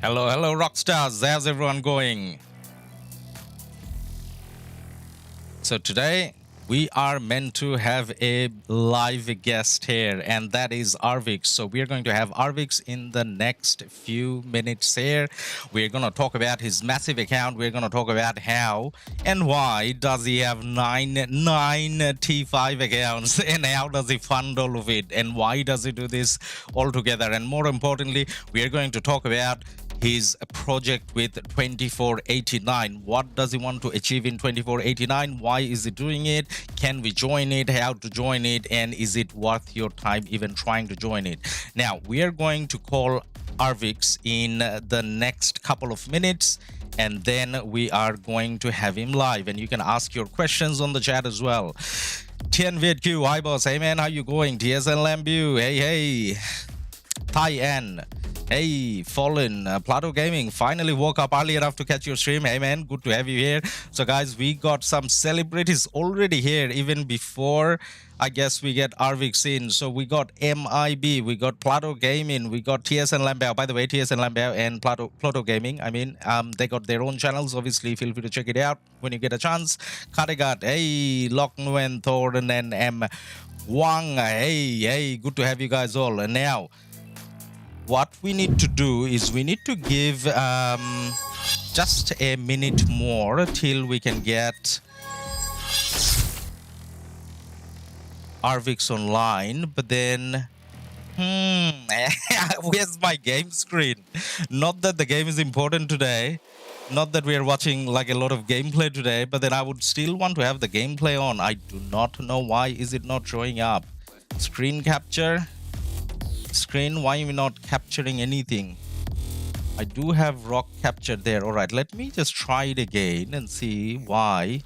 Hello, hello, RoKStars. How's everyone going? So today we are meant to have a live guest here, and that is ARVIX. So we are going to have ARVIX in the next few minutes here. We're going to talk about his massive account. We're going to talk about how and why does he have nine T5 accounts, and how does he fund all of it, and why does he do this all together. And more importantly, we are going to talk about his project with 2489. What does he want to achieve in 2489? Why is he doing it? Can we join it? How to join it? And is it worth your time even trying to join it? Now, we are going to call ARVIX in the next couple of minutes, and then we are going to have him live, and you can ask your questions on the chat as well. TNVidQ, hi boss, hey man, how you going? TSN Lambu, hey hey. Thai N, hey, Fallen, Plato Gaming, finally woke up early enough to catch your stream. Hey man, good to have you here. So guys, we got some celebrities already here, even before I guess we get ARVIX in. So we got MIB, we got Plato Gaming, we got TSN Lambao. By the way, TSN Lambao and Plato Gaming, I mean, they got their own channels. Obviously, feel free to check it out when you get a chance. Kategat, hey, Lok Nguyen, Thorn, and M. Wang, hey, good to have you guys all. And now, what we need to do is we need to give just a minute more till we can get ARVIX online, but then where's my game screen? Not that the game is important today, not that we are watching like a lot of gameplay today, but then I would still want to have the gameplay on. I do not know why is it not showing up. Screen capture. Screen, why are we not capturing anything? I do have RoK capture there. All right, let me just try it again and see why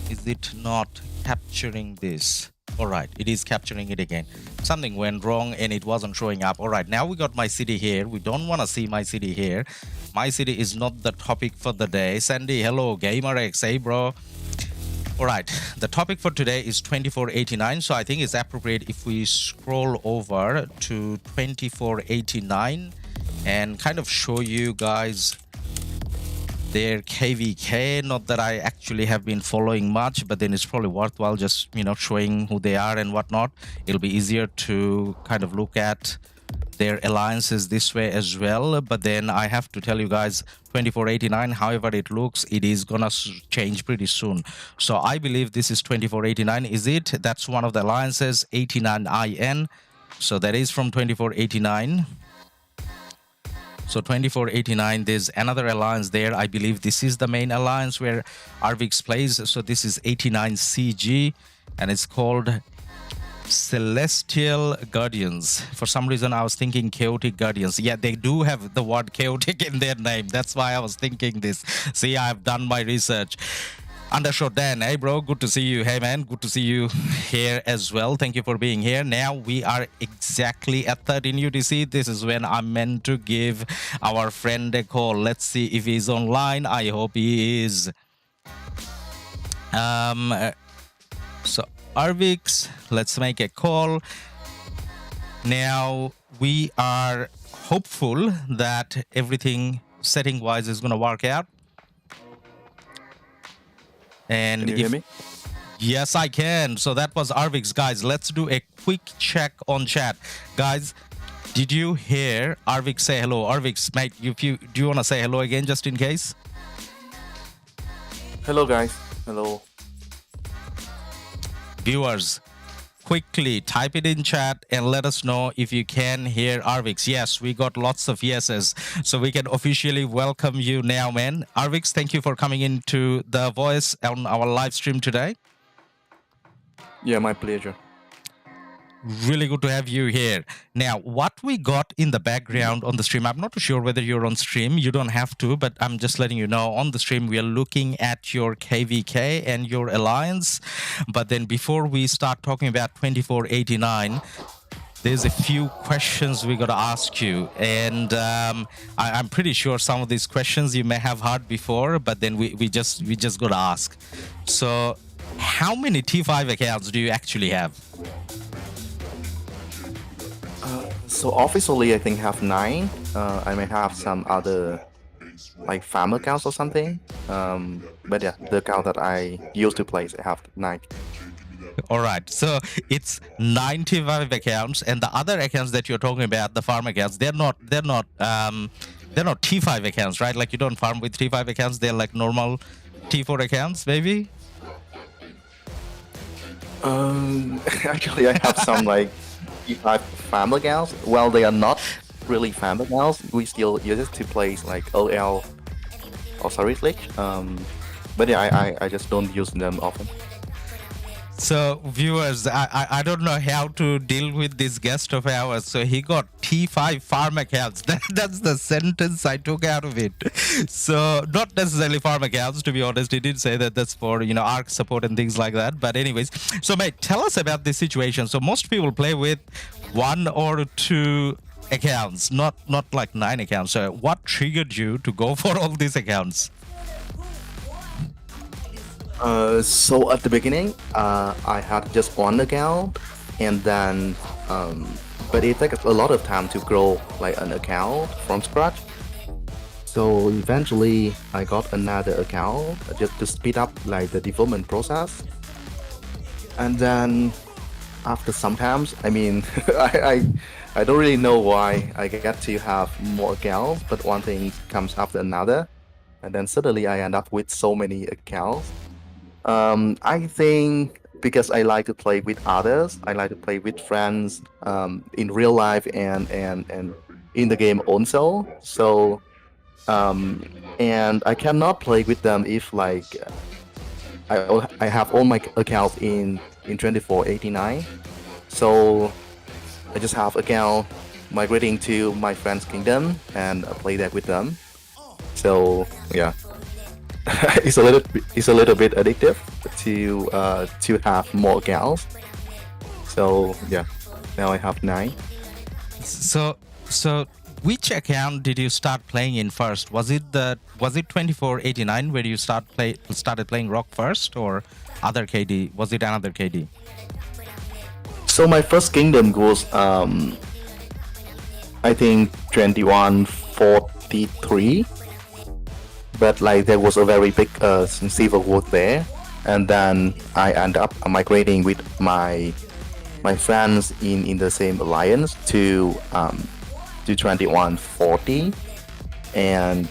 is it not capturing this. All right, it is capturing it again. Something went wrong and it wasn't showing up. All right, now we got my city here. We don't want to see my city here. My city is not the topic for the day. Sandy, hello. GamerX, hey bro. All right, the topic for today is 2489, so I think it's appropriate if we scroll over to 2489 and kind of show you guys their KvK. Not that I actually have been following much, but then it's probably worthwhile just, you know, showing who they are and whatnot. It'll be easier to kind of look at their alliances this way as well. But then I have to tell you guys, 2489, however it looks, it is gonna change pretty soon. So I believe this is 2489. Is it? That's one of the alliances, 89IN. So that is from 2489. So 2489, there's another alliance there. I believe this is the main alliance where ARVIX plays. So this is 89CG, and it's called Celestial Guardians. For some reason I was thinking Chaotic Guardians. Yeah, they do have the word chaotic in their name. That's why I was thinking this. See, I've done my research. Undershot Dan, hey bro, good to see you. Hey man, good to see you here as well. Thank you for being here. Now we are exactly at 13 UTC. This is when I'm meant to give our friend a call. Let's see if he's online. I hope he is. So ARVIX, let's make a call. Now we are hopeful that everything setting wise is going to work out. And can you hear me? Yes, I can. So that was ARVIX, guys. Let's do a quick check on chat. Guys, did you hear ARVIX say hello? ARVIX, mate, do you want to say hello again just in case? Hello guys. Hello. Viewers, quickly type it in chat and let us know if you can hear ARVIX. Yes, we got lots of yeses, so we can officially welcome you now, man. ARVIX, thank you for coming into The Voice on our live stream today. Yeah, my pleasure. Really good to have you here. Now, what we got in the background on the stream, I'm not too sure whether you're on stream. You don't have to, but I'm just letting you know on the stream, we are looking at your KvK and your alliance. But then before we start talking about 2489, there's a few questions we got to ask you. And I'm pretty sure some of these questions you may have heard before, but then we just got to ask. So how many T5 accounts do you actually have? So officially, I think have 9. I may have some other like farm accounts or something. But yeah, the account that I used to play, I have 9. All right, so it's 95 accounts, and the other accounts that you're talking about, the farm accounts, they're not T5 accounts, right? Like you don't farm with T5 accounts. They're like normal T4 accounts, maybe. Actually, I have some like T5 farm accounts. Well, they are not really farm accounts. We still use it to play like OL Osiris League. But yeah, I just don't use them often. So viewers, I don't know how to deal with this guest of ours. So he got T5 farm accounts. That's the sentence I took out of it. So not necessarily farm accounts, to be honest. He did say that that's for, you know, Ark support and things like that. But anyways, so mate, tell us about this situation. So most people play with 1 or 2 accounts, not like 9 accounts. So what triggered you to go for all these accounts? So at the beginning, I had just 1 account, and then, but it takes a lot of time to grow like an account from scratch. So eventually, I got another account just to speed up like the development process. And then, after sometimes, I mean, I don't really know why I get to have more accounts, but one thing comes after another, and then suddenly I end up with so many accounts. I think because I like to play with others, I like to play with friends in real life and in the game also. So and I cannot play with them if like I have all my accounts in 2489. So I just have account migrating to my friend's kingdom and play that with them. So yeah. It's a little bit addictive to have more accounts. So yeah, now I have 9. So which account did you start playing in first? Was it 2489 where you started playing RoK first, or other KD? Was it another KD? So my first kingdom was I think 2143. But like there was a very big civil war there, and then I end up migrating with my friends in the same alliance to 2140, and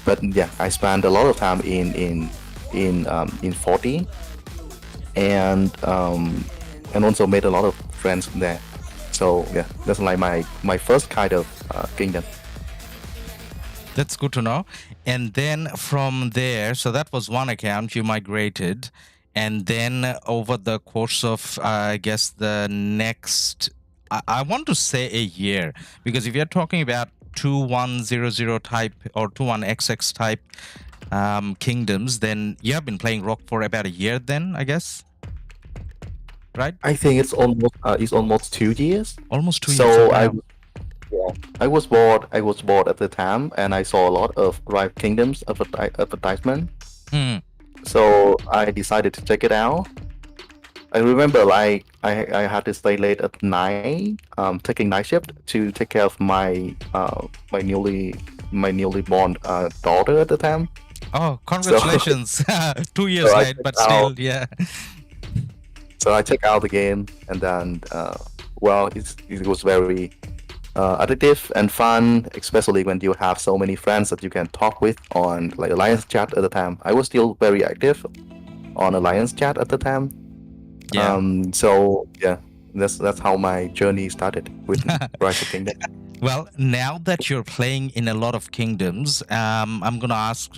but yeah, I spent a lot of time in 40, and also made a lot of friends there. So yeah, that's like my first kind of kingdom. That's good to know. And then from there, so that was 1 account you migrated. And then over the course of, I guess, the next, I want to say a year, because if you're talking about 2100 type or 21XX type kingdoms, then you have been playing RoK for about a year then, I guess? Right? I think it's almost 2 years. Almost 2 years. So I was bored at the time, and I saw a lot of Rival Kingdoms advertisement. So I decided to check it out. I remember like I had to stay late at night, taking night shift to take care of my newly born daughter at the time. Oh, congratulations! So, 2 years late, but still, yeah. So I checked out the game, and then it was very addictive and fun, especially when you have so many friends that you can talk with on like Alliance chat at the time. I was still very active on Alliance chat at the time. Yeah. So yeah, that's how my journey started with Rise of Kingdom. Well, now that you're playing in a lot of kingdoms, I'm gonna ask,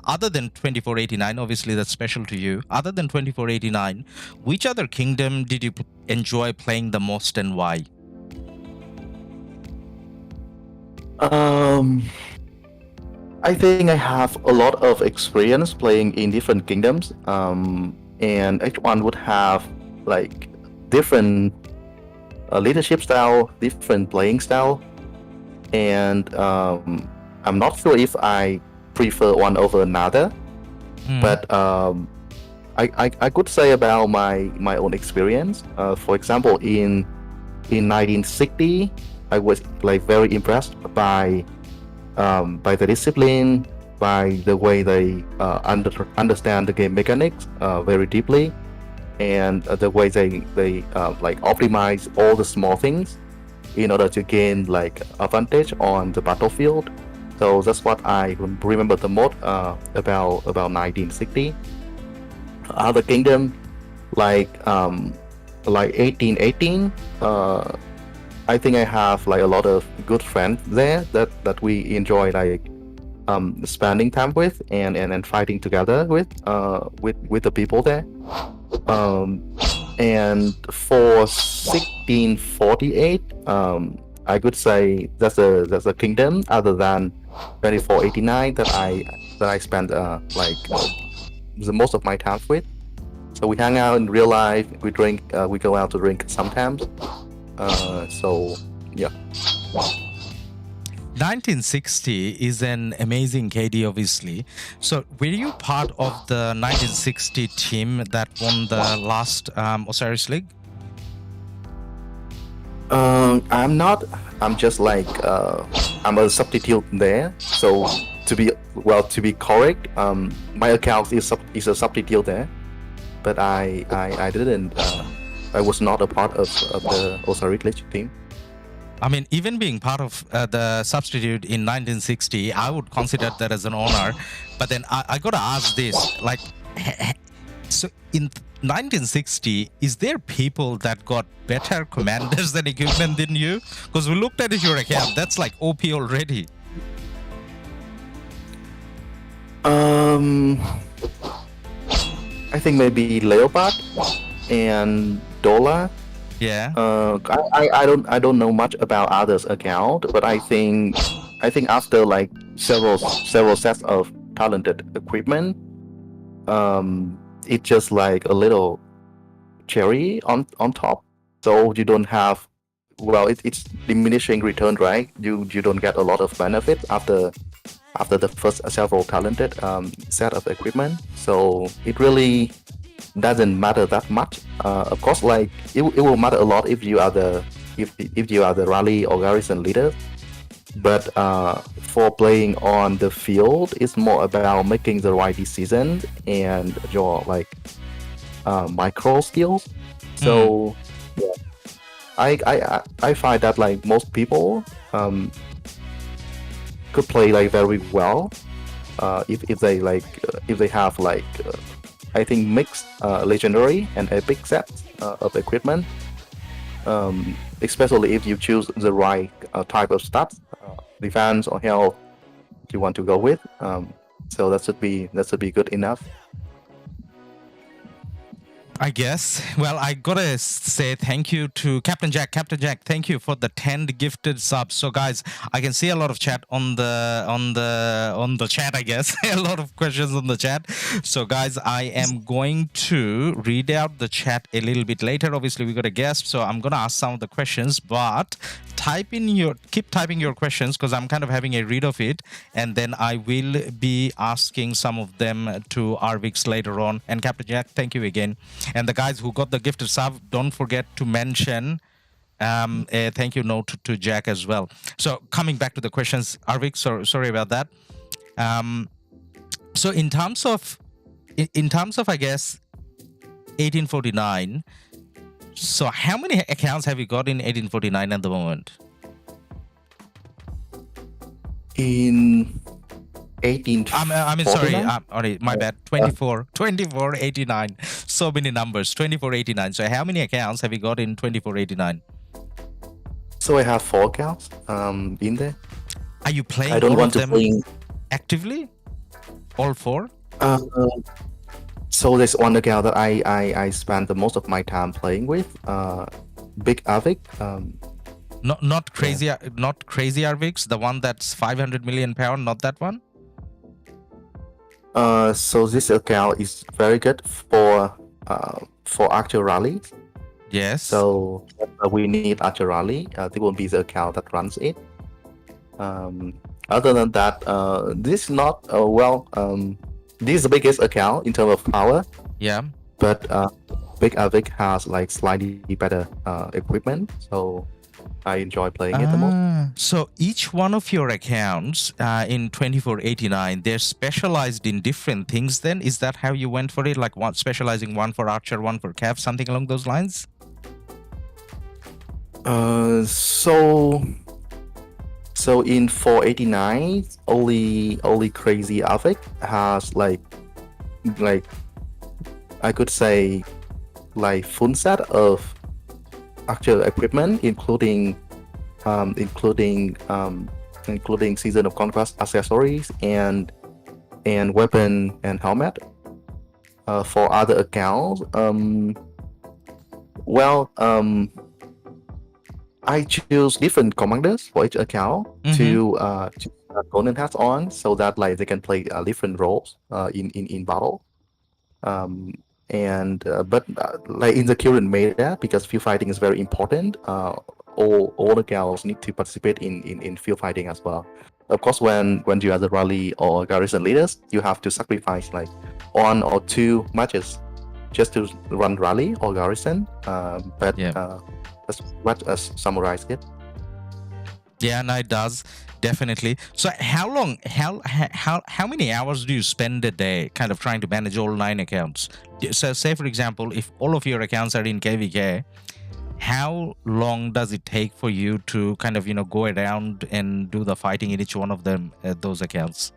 other than 2489, obviously that's special to you. Other than 2489, which other kingdom did you enjoy playing the most, and why? I think I have a lot of experience playing in different kingdoms, and each one would have like different leadership style, different playing style, and I'm not sure if I prefer one over another, but I could say about my own experience. For example, in in 1960, I was like very impressed by the discipline, by the way they understand the game mechanics very deeply, and the way they like optimize all the small things in order to gain like advantage on the battlefield. So that's what I remember the most about 1960. Other kingdom like 1818. I think I have like a lot of good friends there that we enjoy like spending time with and fighting together with the people there. And for 1648, I could say that's a kingdom other than 2489 that I spent the most of my time with. So we hang out in real life. We drink. We go out to drink sometimes. So yeah. 1960 is an amazing KD, obviously. So, were you part of the 1960 team that won the last Osiris League? I'm not. I'm just like I'm a substitute there. So to be correct, my account is a substitute there, but I didn't. I was not a part of the Osiris League team. I mean, even being part of the substitute in 1960, I would consider that as an honor. But then I gotta ask this, like, so in 1960, is there people that got better commanders and equipment than you? Because we looked at your account, that's like OP already. I think maybe Leopard and Dola. Yeah. I don't know much about others' account, but I think after like several sets of talented equipment, it's just like a little cherry on top. So you don't have, well, it's diminishing return, right? You don't get a lot of benefit after the first several talented set of equipment. So it really doesn't matter that much. Of course, like it will matter a lot if you are the rally or garrison leader. But for playing on the field, it's more about making the right decision and your like micro skills. So yeah, I find that like most people could play like very well if they have like I think mixed legendary and epic sets of equipment, especially if you choose the right type of stats, defense or health you want to go with. So that should be good enough. I guess. Well, I gotta say thank you to Captain Jack. Captain Jack, thank you for the 10 gifted subs. So, guys, I can see a lot of chat on the chat. I guess a lot of questions on the chat. So, guys, I am going to read out the chat a little bit later. Obviously, we got a guest, so I'm gonna ask some of the questions. But keep typing your questions because I'm kind of having a read of it, and then I will be asking some of them to RoKStaR later on. And Captain Jack, thank you again. And the guys who got the gifted sub, don't forget to mention a thank you note to Jack as well. So coming back to the questions, RoKStaR, sorry about that. So in terms of I guess 1849. So how many accounts have you got in 1849 at the moment? In 18. I mean, sorry, my bad. 2489. So many numbers. 2489. So how many accounts have you got in 2489? So I have 4 accounts in there. Are you playing I don't all want of to them play actively? All 4? So there's one account that I spend the most of my time playing with. Big ARVIX. Not crazy, not crazy ARVIX, the one that's 500 million pound, not that one. So this account is very good for Archer Rally. Yes. So we need Archer Rally. This will be the account that runs it. Other than that, this is not this is the biggest account in terms of power. Yeah. But Big ARVIX has like slightly better equipment, so I enjoy playing it the most. So each one of your accounts in 2489, they're specialized in different things then? Is that how you went for it? Like one specializing one for Archer, one for Cav, something along those lines? So in 489, only crazy ARVIX has like I could say like full set of actual equipment, including Season of Conquest accessories and weapon and helmet. For other accounts, I choose different commanders for each account to have golden hats on, so that like they can play different roles in battle. Like in the current meta, because field fighting is very important, all the accounts need to participate in field fighting as well. Of course, when you are the rally or garrison leaders, you have to sacrifice like 1 or 2 matches just to run rally or garrison. That's what summarize it. Yeah, no, it does definitely. So how many hours do you spend a day kind of trying to manage all 9 accounts? So say for example, if all of your accounts are in KvK, how long does it take for you to kind of go around and do the fighting in each one of them those accounts?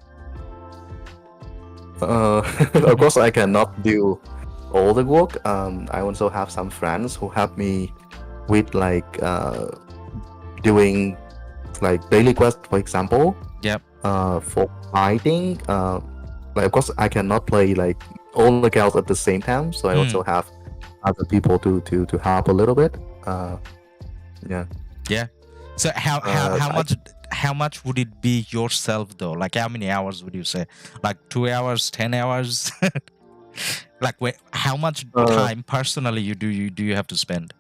Of course, I cannot do all the work. I also have some friends who help me with like doing like daily quest, for example. Yep. For fighting, like of course I cannot play like all the accounts at the same time, so I also have other people to help a little bit. Yeah. So how much would it be yourself though? Like how many hours would you say? Like 2 hours, 10 hours? Like how much time personally do you have to spend?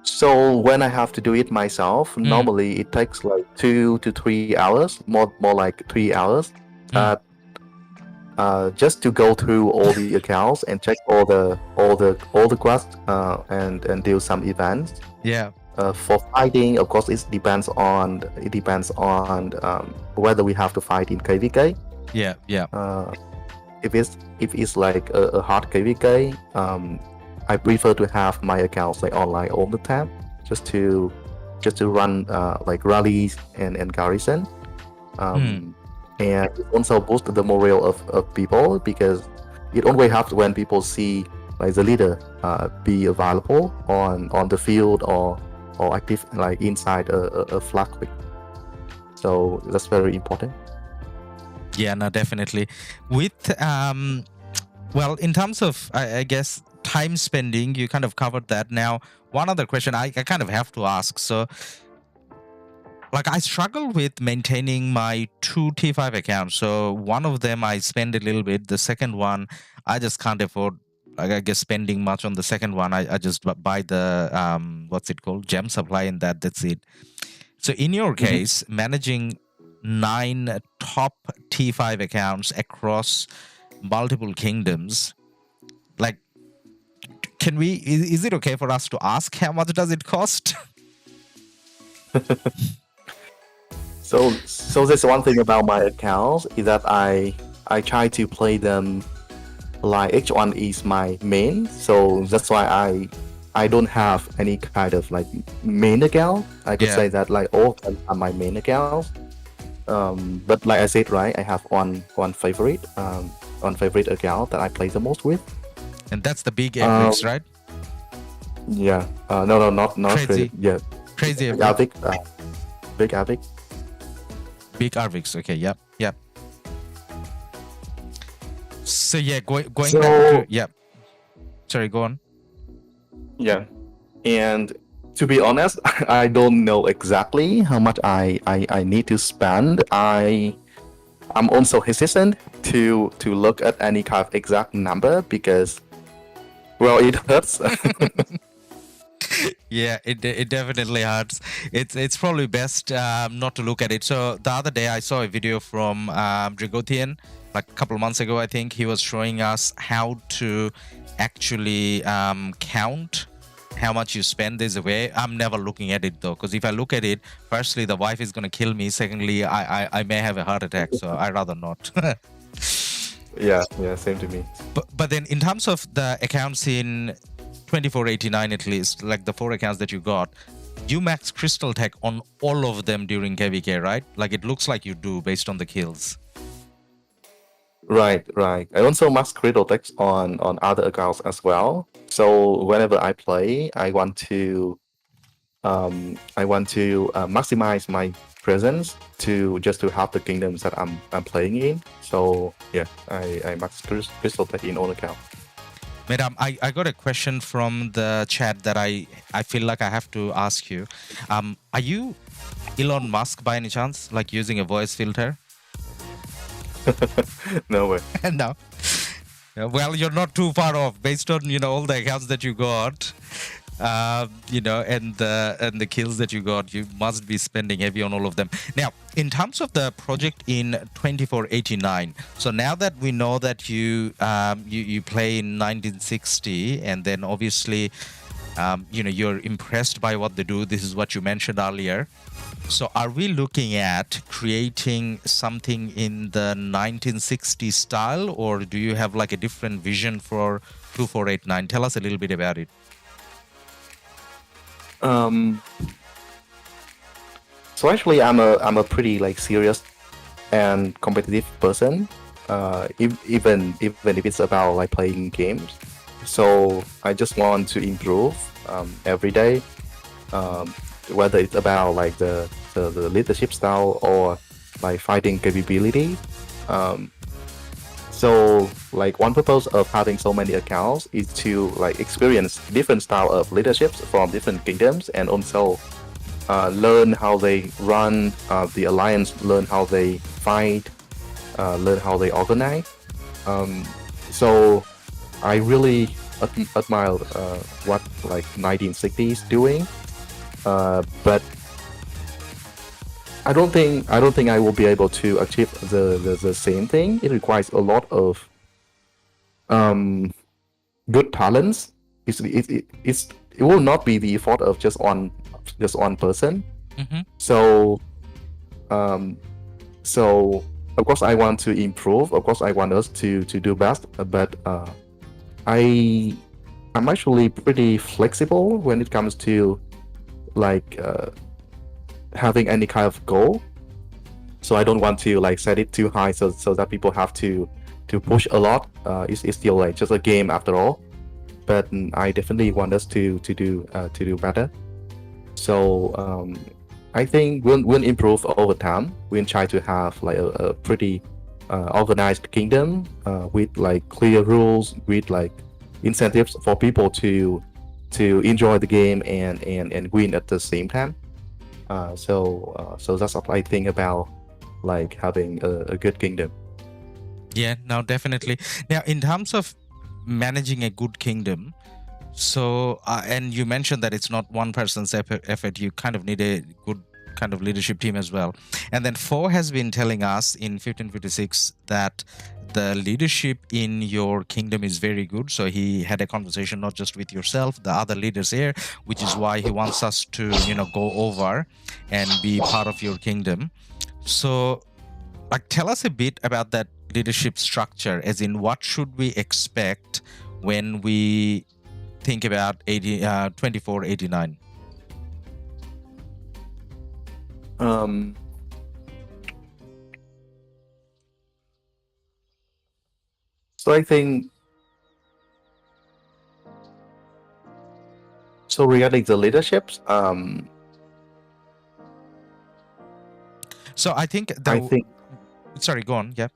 So when I have to do it myself, normally it takes like 2 to 3 hours, more like 3 hours. Just to go through all the accounts and check all the quests and do some events. Yeah. For fighting, of course, it depends on whether we have to fight in KvK. Yeah. If it's like a hard KvK, I prefer to have my accounts like online all the time, just to run like rallies and garrison. And it also boosts the morale of people, because it only helps when people see like the leader be available on the field or active like inside a flag. So that's very important. Yeah, no, definitely. With well, in terms of I guess time spending, you kind of covered that. Now, one other question I kind of have to ask. So, like, I struggle with maintaining my 2 T5 accounts. So one of them I spend a little bit. The second one, I just can't afford, like, I guess, spending much on the second one. I just buy the what's it called, gem supply, and that's it. So in your case, managing 9 top T5 accounts across multiple kingdoms, like, is it okay for us to ask how much does it cost? So there's one thing about my accounts is that I try to play them like each one is my main. So that's why I don't have any kind of like main account. I could say that like all of them are my main accounts. But like I said, right, I have one favorite account that I play the most with. And that's the big ARVIX, right? Yeah. No, not crazy. Yeah. Crazy ARVIX. Big ARVIX. Big ARVIX. Okay. Yep. So yeah, going back to Sorry, go on. Yeah, and to be honest, I don't know exactly how much I need to spend. I'm also hesitant to look at any kind of exact number, because, well, it hurts. Yeah, it definitely hurts. It's probably best not to look at it. So the other day I saw a video from Dragothian, like a couple of months ago, I think he was showing us how to actually count how much you spend this away. I'm never looking at it though, because if I look at it, firstly, the wife is going to kill me. Secondly, I may have a heart attack, so I'd rather not. Yeah, same to me. But then in terms of the accounts in 2489, at least, like the 4 accounts that you got, you max Crystal Tech on all of them during KvK, right? Like it looks like you do based on the kills. Right. I also max critical text on other accounts as well. So whenever I play, I want to maximize my presence to have the kingdoms that I'm playing in. So yeah, I max crystal tech in all accounts. Madam, I got a question from the chat that I feel like I have to ask you. Are you Elon Musk by any chance, like using a voice filter? No way. No. Well, you're not too far off based on all the accounts that you got, and the kills that you got. You must be spending heavy on all of them. Now, in terms of the project in 2489, so now that we know that you play in 1960, and then obviously you're impressed by what they do. This is what you mentioned earlier. So are we looking at creating something in the 1960s style, or do you have like a different vision for 2489? Tell us a little bit about it. So actually, I'm a pretty like serious and competitive person. Even if it's about like playing games. So I just want to improve every day. Whether it's about like the leadership style or like fighting capability. So like one purpose of having so many accounts is to like experience different style of leaderships from different kingdoms, and also learn how they run the alliance, learn how they fight, learn how they organize. So I really admire what like 1960s doing. But I don't think I will be able to achieve the same thing. It requires a lot of good talents. It will not be the effort of just one person. Mm-hmm. So of course I want to improve. Of course I want us to do best. But I'm actually pretty flexible when it comes to like having any kind of goal. So I don't want to like set it too high so that people have to push a lot. It's still like just a game after all. But I definitely want us to do better. So I think we'll improve over time. We'll try to have like a pretty organized kingdom with like clear rules, with like incentives for people to enjoy the game and win at the same time. So that's what I think about like having a good kingdom. Yeah, no, definitely. Now, in terms of managing a good kingdom, so and you mentioned that it's not one person's effort. You kind of need a good kind of leadership team as well. And then 4 has been telling us in 1556 that the leadership in your kingdom is very good. So he had a conversation not just with yourself, the other leaders here, which is why he wants us to go over and be part of your kingdom. So like tell us a bit about that leadership structure, as in what should we expect when we think about 2489? So I think so regarding the leaderships, so I think sorry, go on. Yeah.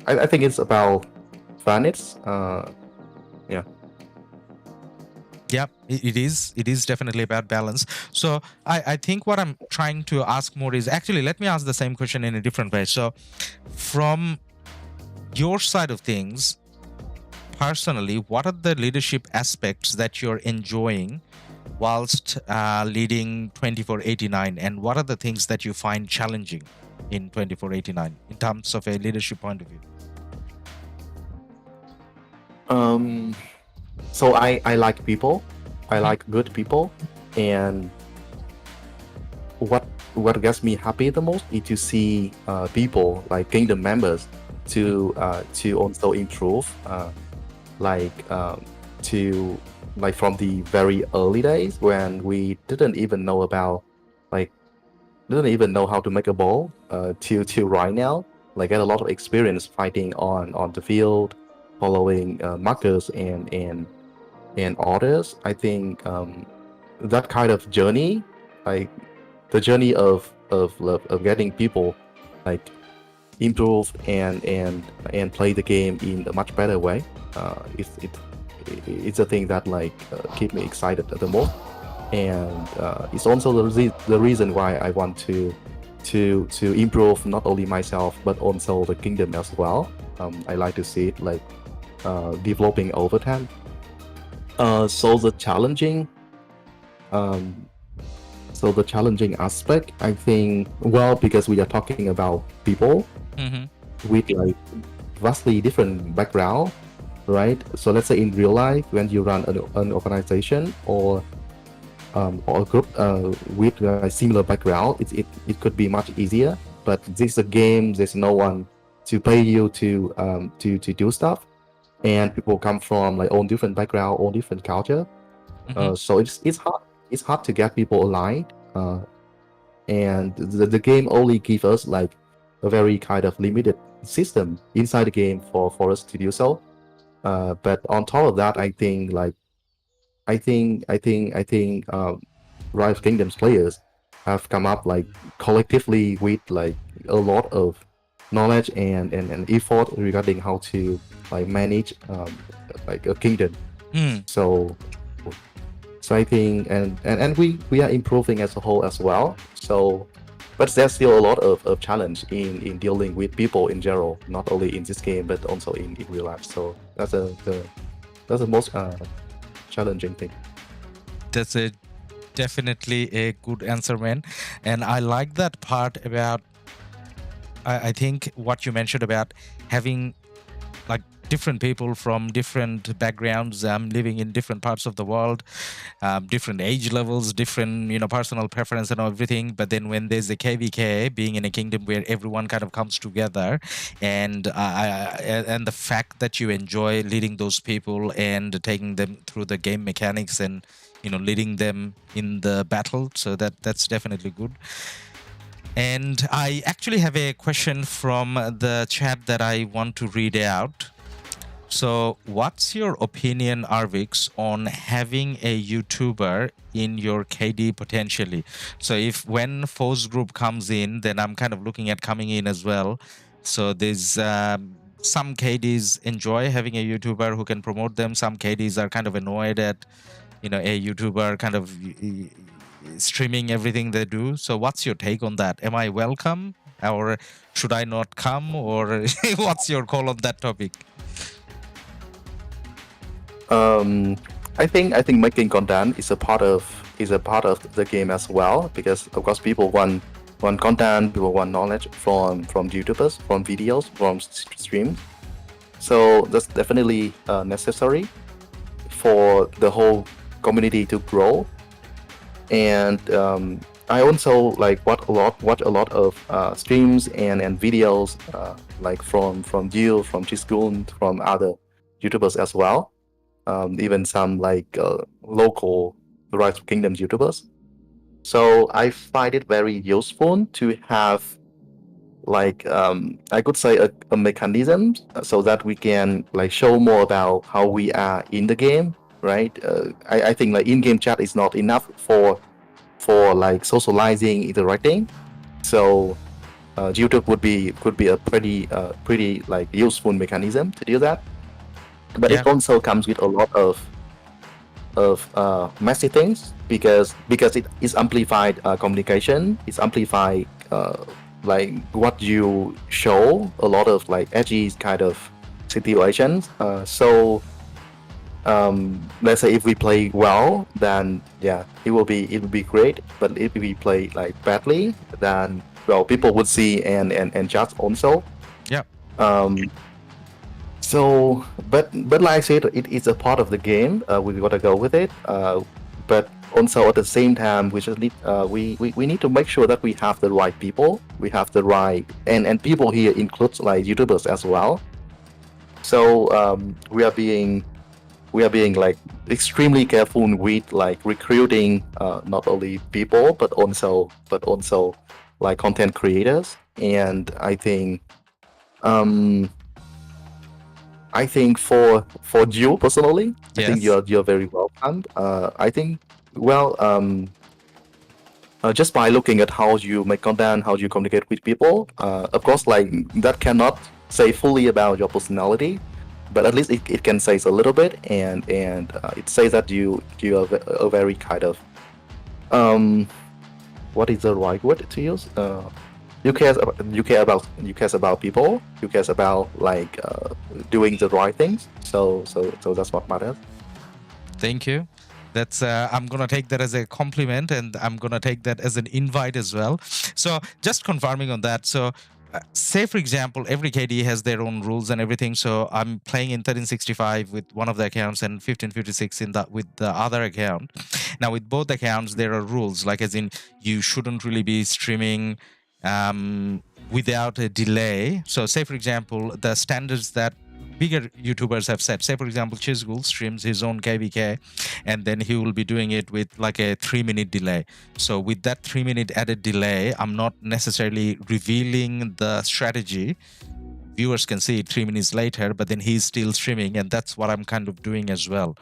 I think it's about fairness. Yeah. Yeah, it is. It is definitely about balance. So I think what I'm trying to ask more is, actually, let me ask the same question in a different way. So from your side of things, personally, what are the leadership aspects that you're enjoying whilst leading 2489, and what are the things that you find challenging? in 2489 in terms of a leadership point of view? So I like people. I like good people, and what gets me happy the most is to see people like kingdom members to also improve, like to like from the very early days when we didn't even know about like didn't even know how to make a ball to right now, like get a lot of experience fighting on the field, following markers and orders. I think that kind of journey, like the journey of getting people like improve and play the game in a much better way, it's a thing that like keep me excited the most, and it's also the reason why I want to improve not only myself but also the kingdom as well. I like to see it like developing over time. So the challenging aspect, I think, well, because we are talking about people with like vastly different background, right? So let's say in real life, when you run an organization or a group with a similar background, it could be much easier. But this is a game. There's no one to pay you to do stuff, and people come from like all different background, all different culture. So it's hard. It's hard to get people aligned, and the game only gives us like a very kind of limited system inside the game for us to do so. But on top of that, I think like I think Rise of Kingdoms players have come up like collectively with like a lot of knowledge and effort regarding how to like manage like a kingdom. So I think and we are improving as a whole as well. So but there's still a lot of challenge in dealing with people in general, not only in this game but also in real life. So that's the most challenging thing. That's definitely a good answer, man. And I like that part about I think what you mentioned about having like different people from different backgrounds living in different parts of the world, different age levels, different personal preference and everything. But then when there's a KvK, being in a kingdom where everyone kind of comes together, and the fact that you enjoy leading those people and taking them through the game mechanics and leading them in the battle, so that's definitely good. And I actually have a question from the chat that I want to read out. So what's your opinion, ARVIX, on having a YouTuber in your KD potentially? So if when Foes Group comes in, then I'm kind of looking at coming in as well. So there's some KDs enjoy having a YouTuber who can promote them. Some KDs are kind of annoyed at a YouTuber kind of streaming everything they do. So what's your take on that? Am I welcome, or should I not come, or what's your call on that topic? I think making content is a part of the game as well, because of course people want content, people want knowledge from YouTubers, from videos, from streams. So that's definitely necessary for the whole community to grow. And I also like watch a lot of streams and videos like from you, from Chiskun, from other YouTubers as well. Even some like local Rise of Kingdoms YouTubers. So I find it very useful to have like I could say a mechanism so that we can like show more about how we are in the game, right? I think like in-game chat is not enough for like socializing, interacting. So YouTube could be a pretty like useful mechanism to do that. But it also comes with a lot of messy things because it is amplified communication. It's amplified like what you show, a lot of like edgy kind of situations. So let's say if we play well, then yeah, it will be great. But if we play like badly, then well, people would see and judge also. Yeah. So, but like I said, it is a part of the game. We gotta go with it. But also at the same time, we just need we need to make sure that we have the right people. We have the right and people here includes like YouTubers as well. So we are being like extremely careful with like recruiting not only people but also like content creators. And I think for you personally, I think Yes. you're very welcome. I think well just by looking at how you make content, how you communicate with people, of course, like that cannot say fully about your personality, but at least it can say a little bit, and it says that you are a very kind of what is the right word to use? You cares about people. You cares about like doing the right things. So that's what matters. Thank you. That's I'm gonna take that as a compliment, and I'm gonna take that as an invite as well. So just confirming on that. So say for example, every KD has their own rules and everything. So I'm playing in 1365 with one of the accounts and 1556 in that with the other account. Now with both accounts, there are rules, like as in you shouldn't really be streaming without a delay. So say for example, the standards that bigger YouTubers have set. Say, for example, Chizgul streams his own KvK, and then he will be doing it with like a 3-minute delay. So with that 3-minute added delay, I'm not necessarily revealing the strategy. Viewers can see it 3 minutes later, but then he's still streaming, and that's what I'm kind of doing as well.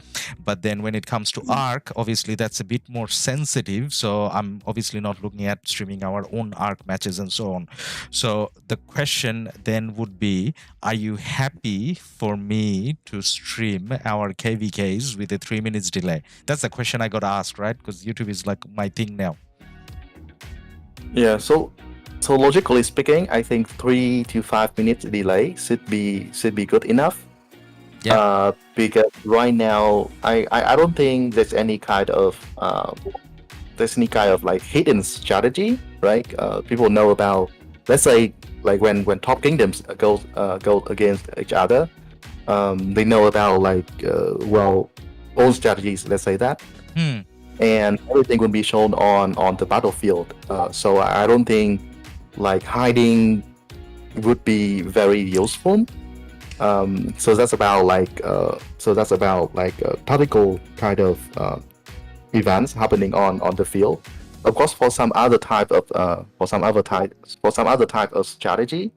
But then when it comes to Ark, obviously that's a bit more sensitive, so I'm obviously not looking at streaming our own Ark matches and so on. So the question then would be, are you happy for me to stream our KvKs with a 3 minutes delay? That's the question I got asked, right? Because YouTube is like my thing now. Yeah. So logically speaking, I think 3 to 5 minutes delay should be good enough. Yeah. Because right now, I don't think there's any kind of like hidden strategy, right? People know about, let's say, like when top kingdoms go against each other, they know about like well, own strategies. Let's say that. And everything will be shown on the battlefield. So I don't think like hiding would be very useful. So that's about like tactical kind of events happening on the field. Of course, for some other type of strategy,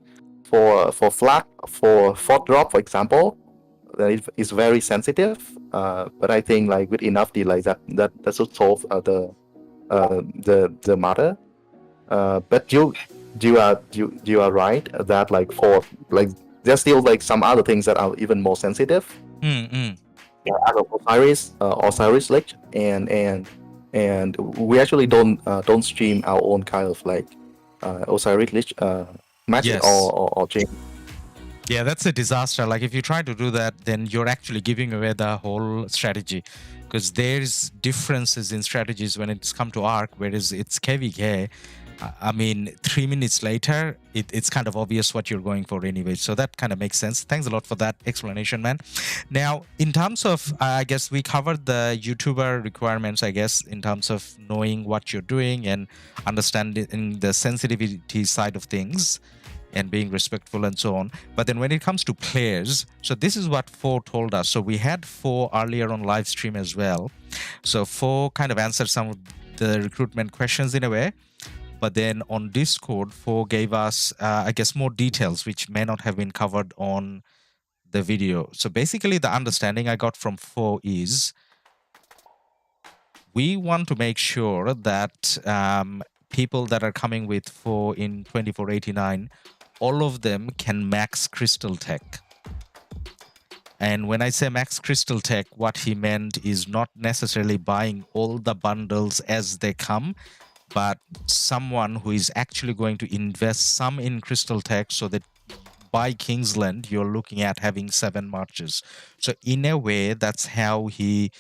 for flag, for fort drop, for example, that is very sensitive. But I think like with enough delay that should solve the matter. But you are right that like for like there's still like some other things that are even more sensitive. Yeah, Ark of Osiris Lake, and we actually don't stream our own kind of like Osiris Lake matches. Yes. or change. Yeah, that's a disaster. Like if you try to do that, then you're actually giving away the whole strategy, because there's differences in strategies when it's come to Ark, whereas it's KvK. I mean, 3 minutes later, it's kind of obvious what you're going for anyway. So that kind of makes sense. Thanks a lot for that explanation, man. Now, in terms of, I guess we covered the YouTuber requirements, I guess, in terms of knowing what you're doing and understanding the sensitivity side of things and being respectful and so on. But then when it comes to players, so this is what Fo told us. So we had Fo earlier on live stream as well. So Fo kind of answered some of the recruitment questions in a way. But then on Discord, Fo gave us, I guess, more details, which may not have been covered on the video. So basically, the understanding I got from Fo is we want to make sure that people that are coming with Fo in 2489, all of them can max Crystal Tech. And when I say max Crystal Tech, what he meant is not necessarily buying all the bundles as they come, but someone who is actually going to invest some in Crystal Tech so that buy Kingsland, you're looking at having 7 marches. So in a way, that's how he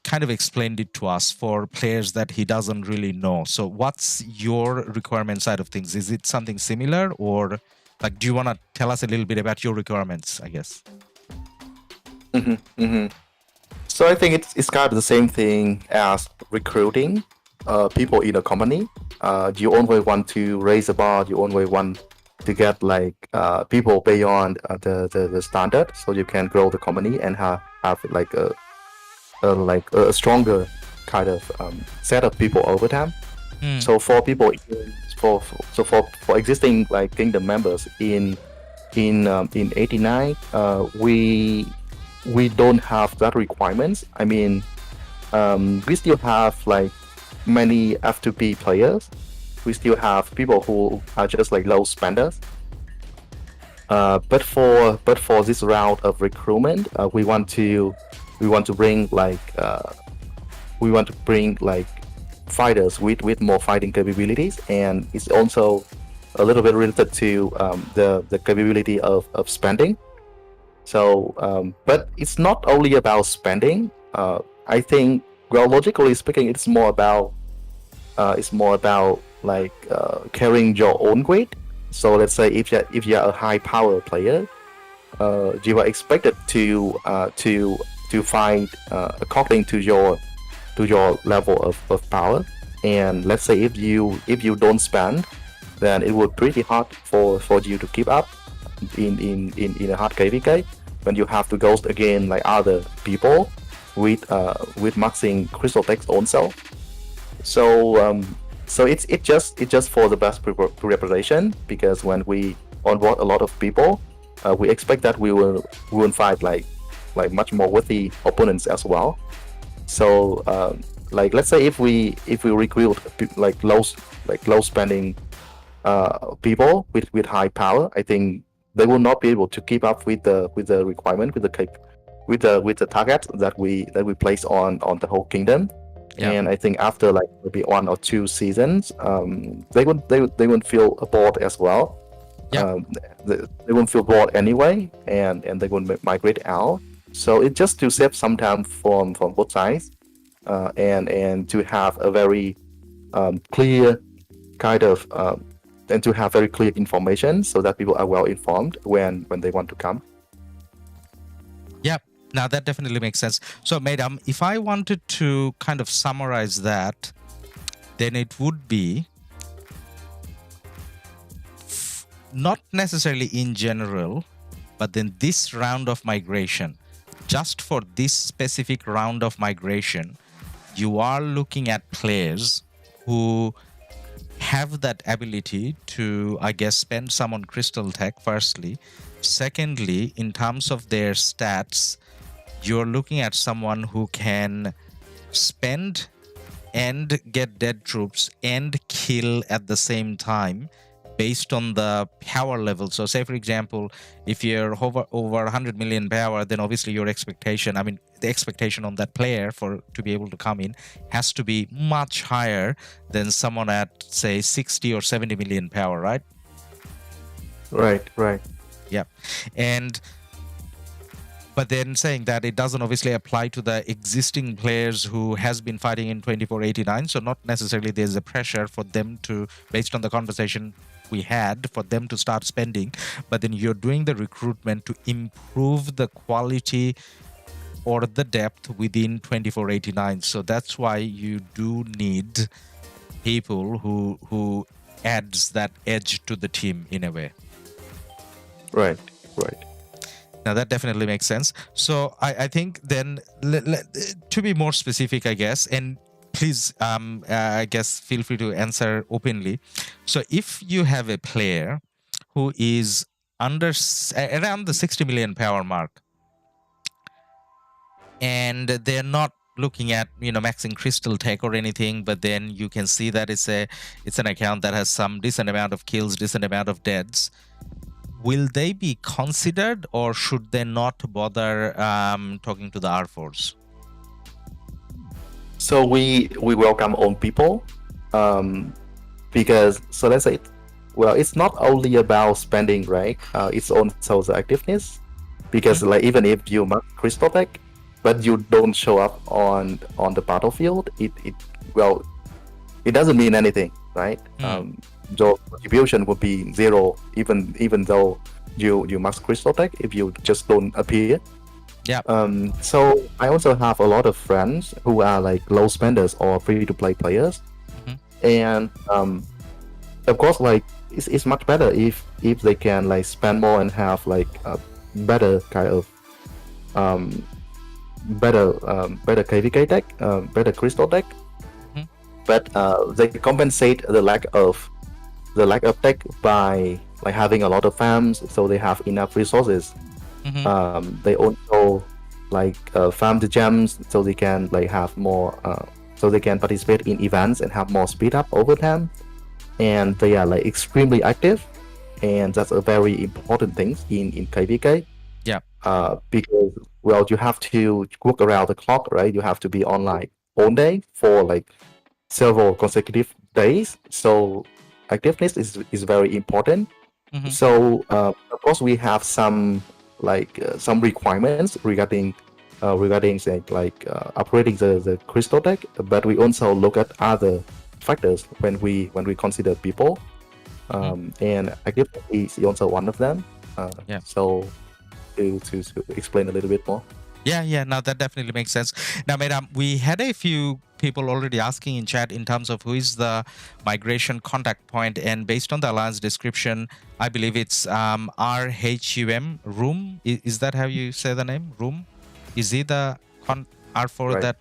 kind of explained it to us for players that he doesn't really know. So what's your requirement side of things? Is it something similar, or like, do you want to tell us a little bit about your requirements, I guess? So I think it's kind of the same thing as recruiting people in a company. You always want to raise the bar. You always want to get like people beyond the standard, so you can grow the company and have like a stronger kind of set of people over time. So for people for existing like kingdom members in 89, we don't have that requirements. I mean, we still have like many F2P players. We still have people who are just like low spenders. But for this round of recruitment, we want to bring like fighters with more fighting capabilities, and it's also a little bit related to the capability of spending. So, but it's not only about spending. I think, well, logically speaking, it's more about like carrying your own weight. So let's say if you're a high power player, you are expected to fight according to your level of power. And let's say if you don't spend, then it would be pretty hard for you to keep up in a hard KvK when you have to go again like other people with maxing crystal text also. So it's just for the best preparation, because when we onboard a lot of people, we expect that we will fight like much more worthy opponents as well. So like let's say if we recruit like low spending people with high power, I think they will not be able to keep up with the requirement, with the target that we place on the whole kingdom. Yeah. And I think after like maybe 1 or 2 seasons, they would feel bored as well. Yeah. They won't feel bored anyway, and they would migrate out. So it's just to save some time from both sides, and to have a very clear kind of and to have very clear information so that people are well informed when they want to come. Yeah, now that definitely makes sense. So, Madam, if I wanted to kind of summarize that, then it would be not necessarily in general, but then this round of migration, just for this specific round of migration, you are looking at players who have that ability to, I guess, spend some on crystal tech, firstly. Secondly, in terms of their stats, you're looking at someone who can spend and get dead troops and kill at the same time based on the power level. So say, for example, if you're over 100 million power, then obviously your expectation, I mean, the expectation on that player to be able to come in has to be much higher than someone at, say, 60 or 70 million power, right? Right. Yeah. But then saying that it doesn't obviously apply to the existing players who has been fighting in 2489. So not necessarily there's a pressure for them to, based on the conversation we had, for them to start spending. But then you're doing the recruitment to improve the quality or the depth within 2489. So that's why you do need people who adds that edge to the team in a way. Right. Now that definitely makes sense. So I think then to be more specific, I guess, and please, I guess, feel free to answer openly. So if you have a player who is around the 60 million power mark, and they're not looking at maxing crystal tech or anything, but then you can see that it's an account that has some decent amount of kills, decent amount of deads. Will they be considered, or should they not bother talking to the R4s? So we welcome own people, because so let's say well, it's not only about spending, right? It's also the activeness, because Mhm. like even if you must crystal deck, but you don't show up on the battlefield, it well, it doesn't mean anything, right? Mm. Your contribution would be zero, even though you must crystal deck if you just don't appear. Yeah. So I also have a lot of friends who are like low spenders or free to play players, Mhm. and of course, like it's much better if they can like spend more and have like a better kind of um, better KvK deck, better crystal deck, Mhm. but they compensate the lack of deck by like having a lot of farms, so they have enough resources. Mhm. They also like farm the gems so they can like have more, so they can participate in events and have more speed up over time. And they are like extremely active, and that's a very important thing in KvK. Yeah. Because well, you have to work around the clock, right? You have to be online all day for like several consecutive days. So activeness is very important. Mhm. So of course we have some requirements regarding say upgrading the crystal deck, but we also look at other factors when we consider people, Mhm. and activity is also one of them. Yeah. So to explain a little bit more. Yeah, yeah. Now that definitely makes sense. Now, madam, we had a few people already asking in chat in terms of who is the migration contact point, and based on the alliance description, I believe it's RHUM Room. Is that how you say the name? Room? Is he the R4 Right, that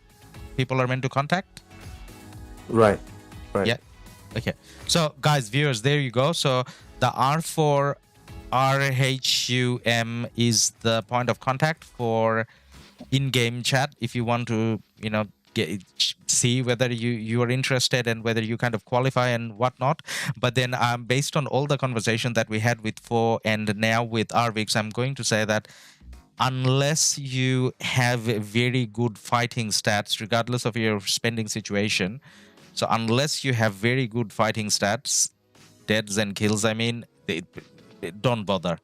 people are meant to contact? right, right. Yeah. Okay. So, guys, viewers, there you go. So the R4 RHUM is the point of contact for in-game chat if you want to see whether you are interested and whether you kind of qualify and whatnot. But then based on all the conversation that we had with Fo and now with ARVIX, I'm going to say that unless you have very good fighting stats regardless of your spending situation, so unless you have very good fighting stats, deaths and kills, I mean, don't bother.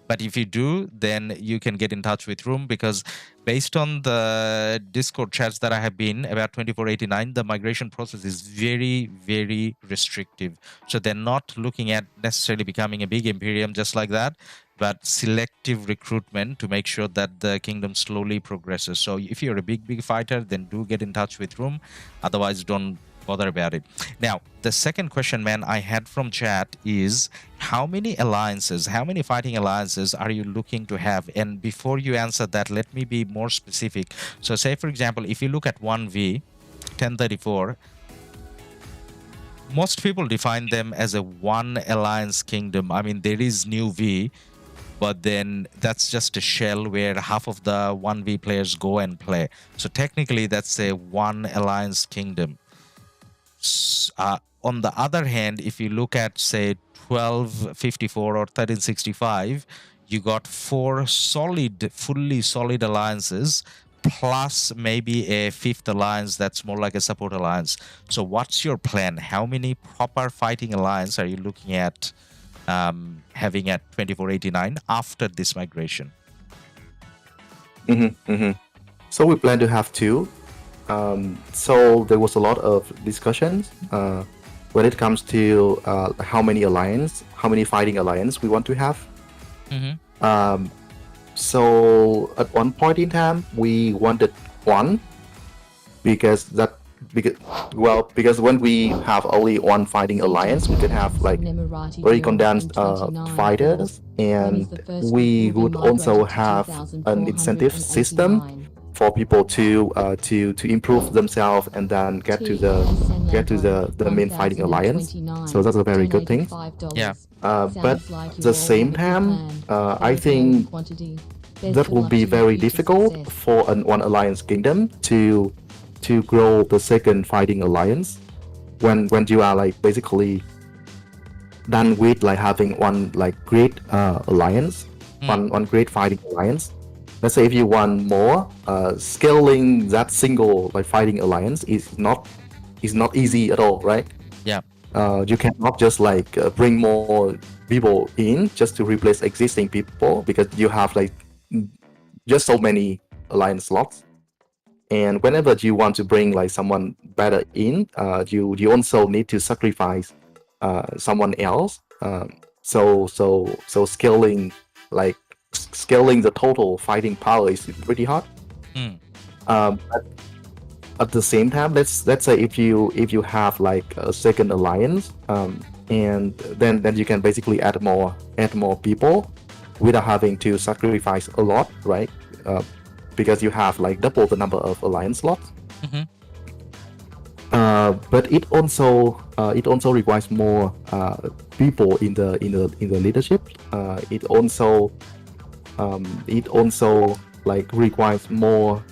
But if you do, then you can get in touch with Room, because based on the Discord chats that I have been about 2489, the migration process is very, very restrictive. So they're not looking at necessarily becoming a big imperium just like that, but selective recruitment to make sure that the kingdom slowly progresses. So if you're a big fighter, then do get in touch with Room. Otherwise, don't bother about it. Now, the second question, man, I had from chat is, how many alliances, how many fighting alliances are you looking to have? And before you answer that, let me be more specific. So say, for example, if you look at 1v 1034, most people define them as a one alliance kingdom. I mean, there is new V, but then that's just a shell where half of the 1v players go and play. So technically, that's a one alliance kingdom. On the other hand, if you look at, say, 1254 or 1365, you got four fully solid alliances, plus maybe a fifth alliance that's more like a support alliance. So what's your plan? How many proper fighting alliance are you looking at having at 2489 after this migration? So we plan to have two. So there was a lot of discussions when it comes to how many fighting alliance we want to have. So at one point in time, we wanted one, because when we have only one fighting alliance, we can have like very condensed fighters, and we would also have an incentive system for people to improve themselves and then get to the main fighting alliance. So that's a very good thing. Yeah. But at the same time, I think that will be very difficult for one alliance kingdom to grow the second fighting alliance when you are like basically done with like having one like great alliance, one great fighting alliance. Let's say if you want more, scaling that single like fighting alliance is not easy at all, right? Yeah. You cannot just like bring more people in just to replace existing people, because you have like just so many alliance slots. And whenever you want to bring like someone better in, you also need to sacrifice someone else. So scaling, like scaling the total fighting power is pretty hard. But at the same time, let's say if you have like a second alliance, and then you can basically add more people without having to sacrifice a lot, right? Because you have like double the number of alliance slots. But it also requires more people in the leadership. It also like requires more,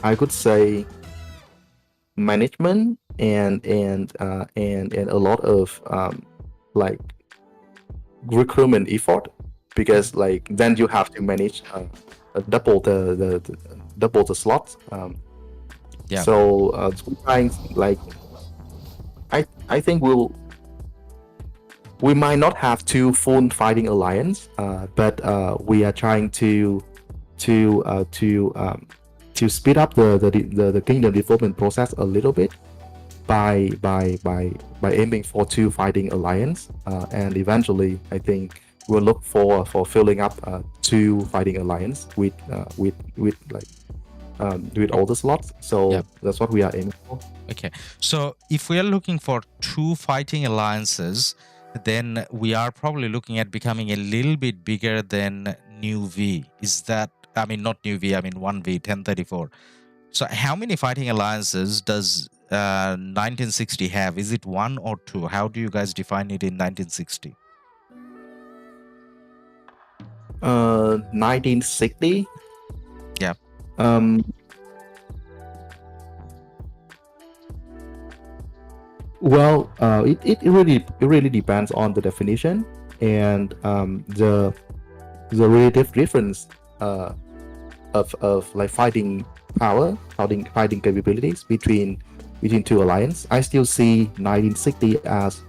I could say, management and a lot of like recruitment effort, because like then you have to manage double the slots. So sometimes like I think we might not have two full fighting alliance, but we are trying to speed up the kingdom development process a little bit by aiming for two fighting alliance, and eventually I think we'll look for filling up two fighting alliance with all the slots. So that's what we are aiming for. Okay, so if we are looking for two fighting alliances, then we are probably looking at becoming a little bit bigger than New V. Is that, I mean, not New V, I mean 1V, 1034. So how many fighting alliances does 1960 have? Is it one or two? How do you guys define it in 1960? 1960? Yeah. Well, it really depends on the definition and the relative difference of like fighting power, fighting capabilities between two alliances. I still see 1960 as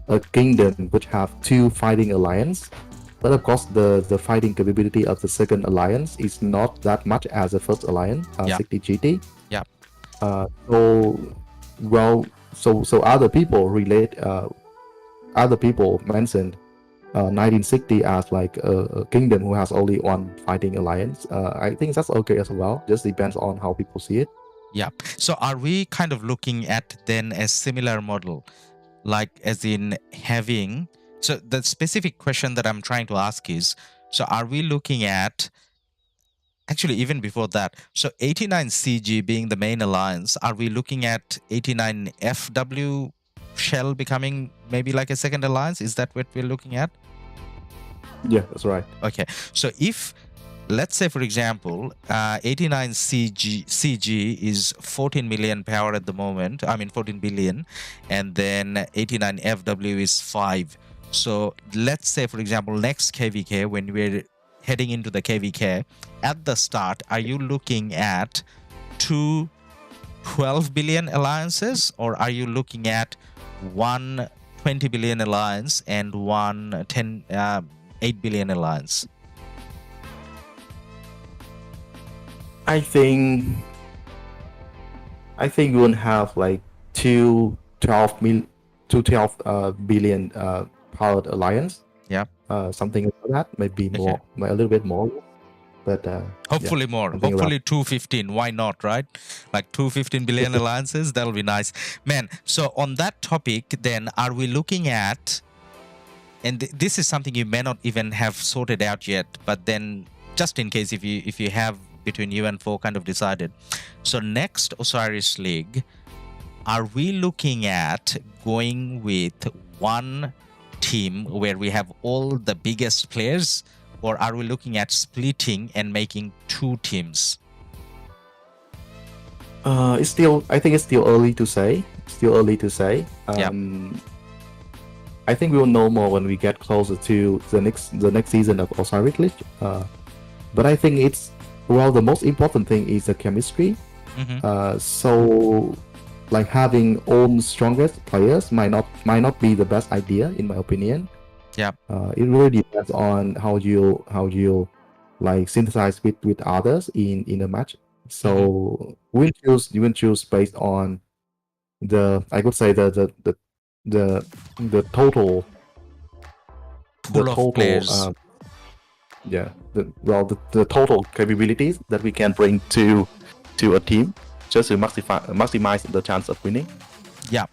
a kingdom which have two fighting alliance, but of course the fighting capability of the second alliance is not that much as the first alliance, 60 GT. Yeah. So other people mentioned 1960 as like a kingdom who has only one fighting alliance. I think that's okay as well. Just depends on how people see it. Yeah. So are we kind of looking at then a similar model, like as in having, so the specific question that I'm trying to ask is, so are we looking at, actually even before that, so 89 CG being the main alliance, are we looking at 89 FW Shell becoming maybe like a second alliance? Is that what we're looking at? Yeah, that's right. Okay, so if, let's say for example, 89 CG is 14 million power at the moment, I mean 14 billion, and then 89 FW is 5. So let's say for example next KvK, when we're heading into the KvK, at the start, are you looking at two 12 billion alliances, or are you looking at one 20 billion alliance and one 8 billion alliance? I think we will have like two 12 billion powered alliance. Yeah. Something like that, maybe more, a little bit more, but hopefully more. Hopefully 215. Why not, right? Like 215 billion alliances, that'll be nice, man. So on that topic, then, are we looking at, and this is something you may not even have sorted out yet, but then just in case, if you have between you and 4 kind of decided, so next Osiris League, are we looking at going with one team where we have all the biggest players, or are we looking at splitting and making 2 teams? I think it's still early to say. I think we'll know more when we get closer to the next season of Osiris League. But I think the most important thing is the chemistry. So like having own strongest players might not be the best idea in my opinion. Yeah. It really depends on how you like synthesize with others in a match. So we will choose based on I could say the total Pool of players. Yeah, the total capabilities that we can bring to a team just to maximize the chance of winning. Yeah.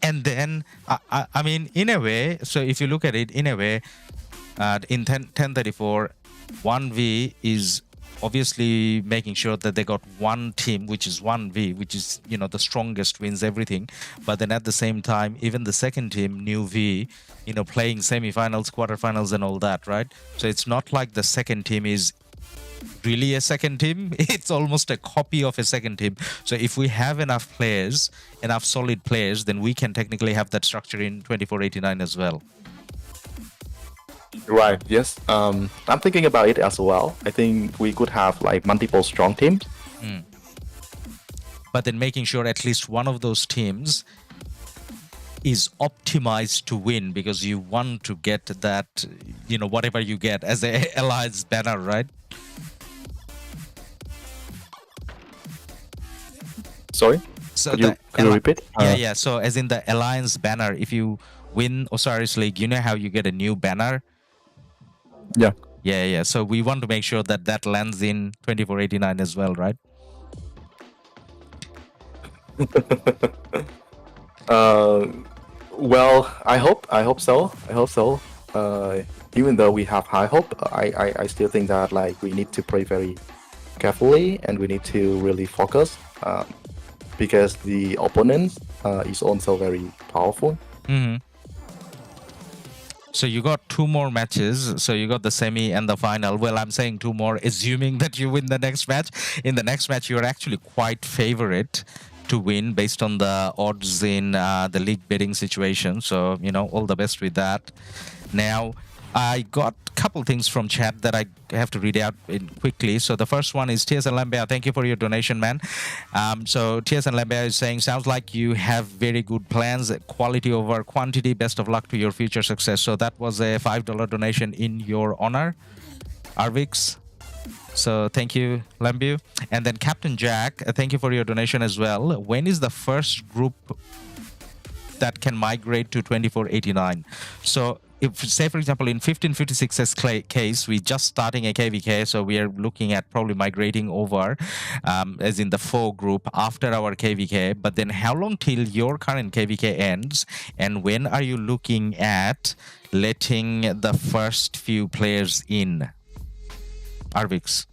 And then, I mean, in a way, so if you look at it, in a way, in 1034, 1v is obviously making sure that they got one team, which is 1v, which is, you know, the strongest wins everything. But then at the same time, even the second team, new V, you know, playing semifinals, quarterfinals and all that, right? So it's not like the second team is really a second team. It's almost a copy of a second team. So if we have enough players, enough solid players, then we can technically have that structure in 2489 as well. Right, yes. I'm thinking about it as well. I think we could have like multiple strong teams. But then making sure at least one of those teams is optimized to win, because you want to get that, you know, whatever you get as a alliance banner, right? Sorry? So could you repeat? Yeah. So as in the alliance banner, if you win Osiris League, you know how you get a new banner? Yeah. So we want to make sure that that lands in 2489 as well, right? Well, I hope so. Even though we have high hope, I still think that like we need to play very carefully and we need to really focus because the opponent is also very powerful. So you got 2 more matches. So you got the semi and the final. Well, I'm saying 2 more, assuming that you win the next match. In the next match, you're actually quite favorite to win based on the odds in the league betting situation. So, you know, all the best with that. Now, I got a couple things from chat that I have to read out in quickly. So the first one is T.S. and Lambea. Thank you for your donation, man. So T.S. and Lambea is saying, sounds like you have very good plans, quality over quantity. Best of luck to your future success. So that was a $5 donation in your honor, ARVIX. So thank you, Lambea. And then Captain Jack, thank you for your donation as well. When is the first group that can migrate to 2489? So if, say, for example, in 1556's case, we're just starting a KvK, so we are looking at probably migrating over, as in the 4 group after our KvK. But then how long till your current KvK ends? And when are you looking at letting the first few players in? ARVIX.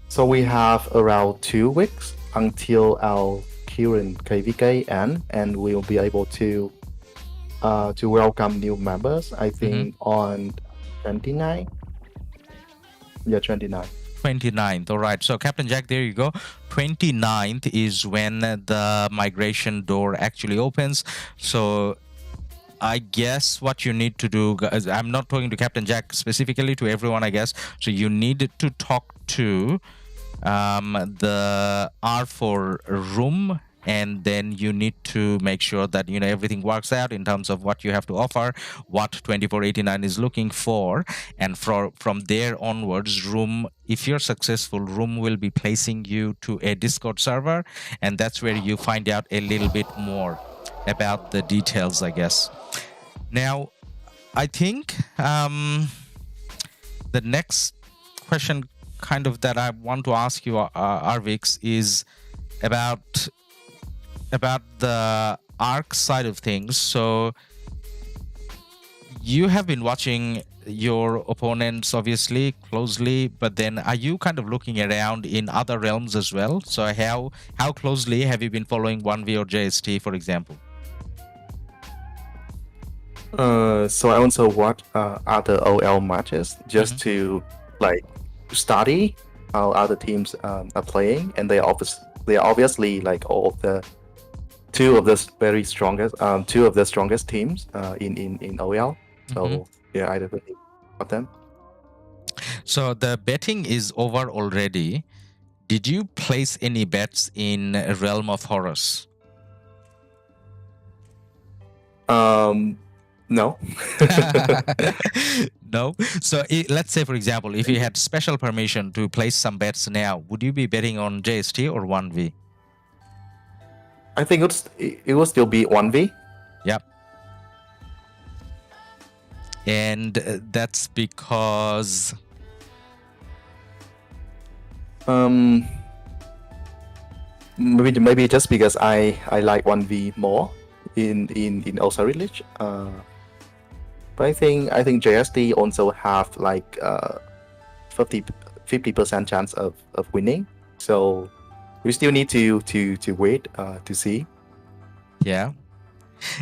So we have around 2 weeks until our current KvK ends, and we will be able to welcome new members, I think on 29. Yeah, 29. 29th. All right. So Captain Jack, there you go. 29th is when the migration door actually opens. So I guess what you need to do, guys, I'm not talking to Captain Jack specifically, to everyone, I guess. So you need to talk to the R4 room, and then you need to make sure that, you know, everything works out in terms of what you have to offer, what 2489 is looking for, and from there onwards, room, if you're successful, room will be placing you to a Discord server, and that's where you find out a little bit more about the details, I guess. Now, I think the next question kind of that I want to ask you, ARVIX, is about the Ark side of things. So you have been watching your opponents obviously closely, but then are you kind of looking around in other realms as well? So how closely have you been following 1v or JST, for example? So I also watch other OL matches just to like study how other teams are playing, and they are obviously like two of the strongest teams in OL. So yeah, I definitely watch them. So the betting is over already. Did you place any bets in Realm of Horus? No. No. So let's say, for example, if you had special permission to place some bets now, would you be betting on JST or 1V? I think it would still be 1v. Yep. And that's because maybe just because I like 1v more in Osiris. But I think JST also have like 50% chance of winning. So we still need to wait to see. Yeah.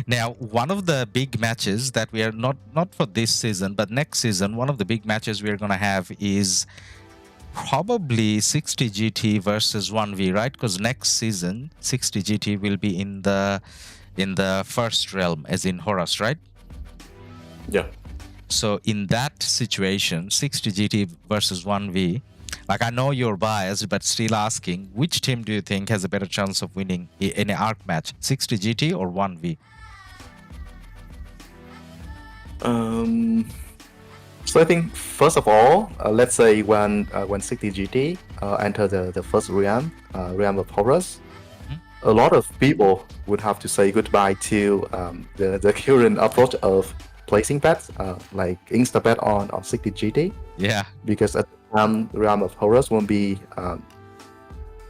Now, one of the big matches that we are not for this season, but next season, one of the big matches we're going to have is probably 60 GT versus 1V, right? Because next season 60 GT will be in the first realm, as in Horus, right? Yeah. So in that situation, 60 GT versus 1V, like I know you're biased, but still asking, which team do you think has a better chance of winning in an Ark match, 60 GT or 1V? So I think first of all, let's say when 60 GT enter the first realm of Horus, a lot of people would have to say goodbye to the current approach of placing bets, like insta bet on 60 GT. Yeah. Because at the time, realm of Horus won't be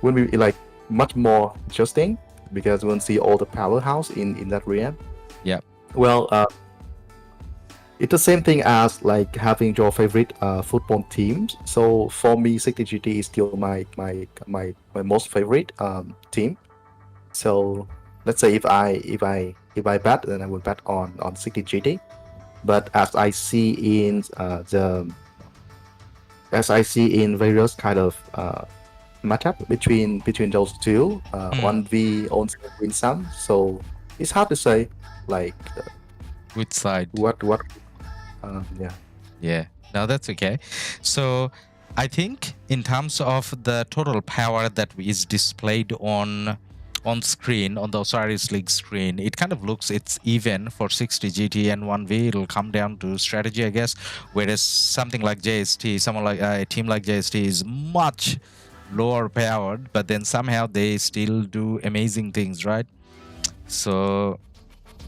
like much more interesting because we won't see all the powerhouse in that realm. Yeah. Well, it's the same thing as like having your favorite football teams. So for me, 60 GT is still my most favorite team. So let's say if I bet, then I will bet on 60 GT. But as I see in various kind of matchup between those two, 1v owns win some. So it's hard to say like which side. What Yeah. No, that's okay. So I think in terms of the total power that is displayed on screen, on the Osiris League screen, it kind of looks it's even for 60 GT and 1V. It'll come down to strategy, I guess. Whereas something like JST, someone like a team like JST is much lower powered, but then somehow they still do amazing things, right? So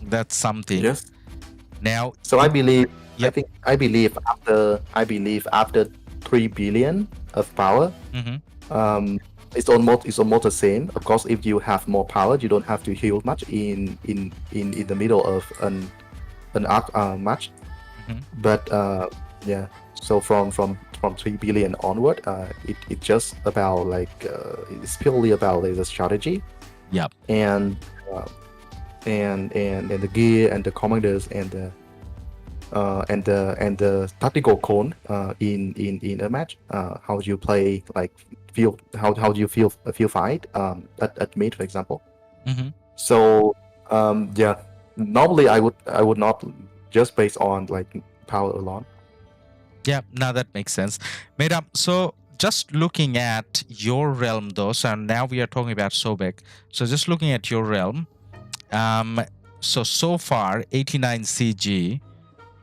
that's something. Yes. Now, so I believe. Yep. I believe after 3 billion of power, it's almost the same. Of course, if you have more power, you don't have to heal much in the middle of an Ark match. But yeah, so from 3 billion onward, it's just about like it's purely about like, the strategy. Yep. And the gear and the commanders and the tactical cone in a match. How do you play like how do you feel fight at mid, for example? So yeah, normally I would not just based on like power alone. Yeah, now that makes sense. Made-up, so just looking at your realm though, so now we are talking about Sobek. So just looking at your realm, so far 89 CG,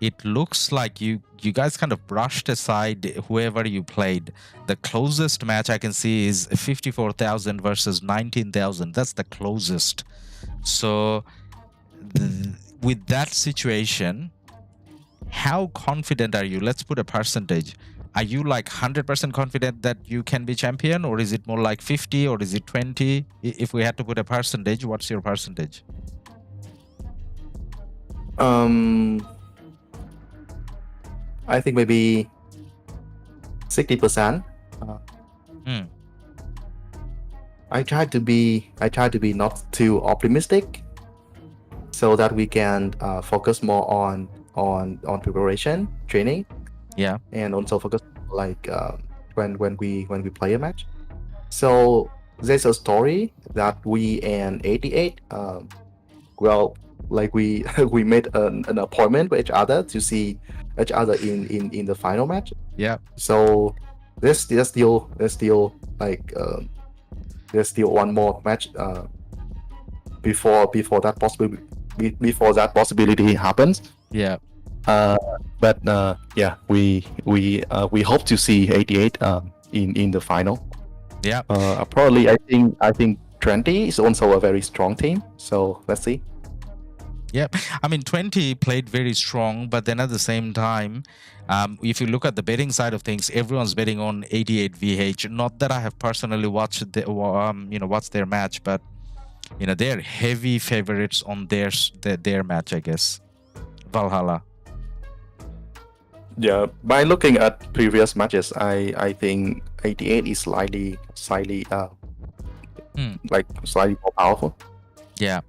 it looks like you guys kind of brushed aside whoever you played. The closest match I can see is 54,000 versus 19,000. That's the closest. So with that situation, how confident are you? Let's put a percentage. Are you like 100% confident that you can be champion, or is it more like 50, or is it 20? If we had to put a percentage, what's your percentage? I think maybe 60%. I try to be not too optimistic, so that we can focus more on preparation, training. Yeah. And also focus like when we play a match. So there's a story that we and 88 well, like we made an appointment with each other to see each other in the final match. Yeah. So there's still like there's still one more match before that possibility happens. Yeah. But yeah, we hope to see 88 in the final. Yeah. Probably I think 20 is also a very strong team. So let's see. Yeah, I mean 20 played very strong, but then at the same time, if you look at the betting side of things, everyone's betting on 88 VH. Not that I have personally watched watched their match, but they're heavy favorites on their match, I guess. Valhalla. Yeah, by looking at previous matches, I think 88 is slightly like slightly more powerful. Yeah.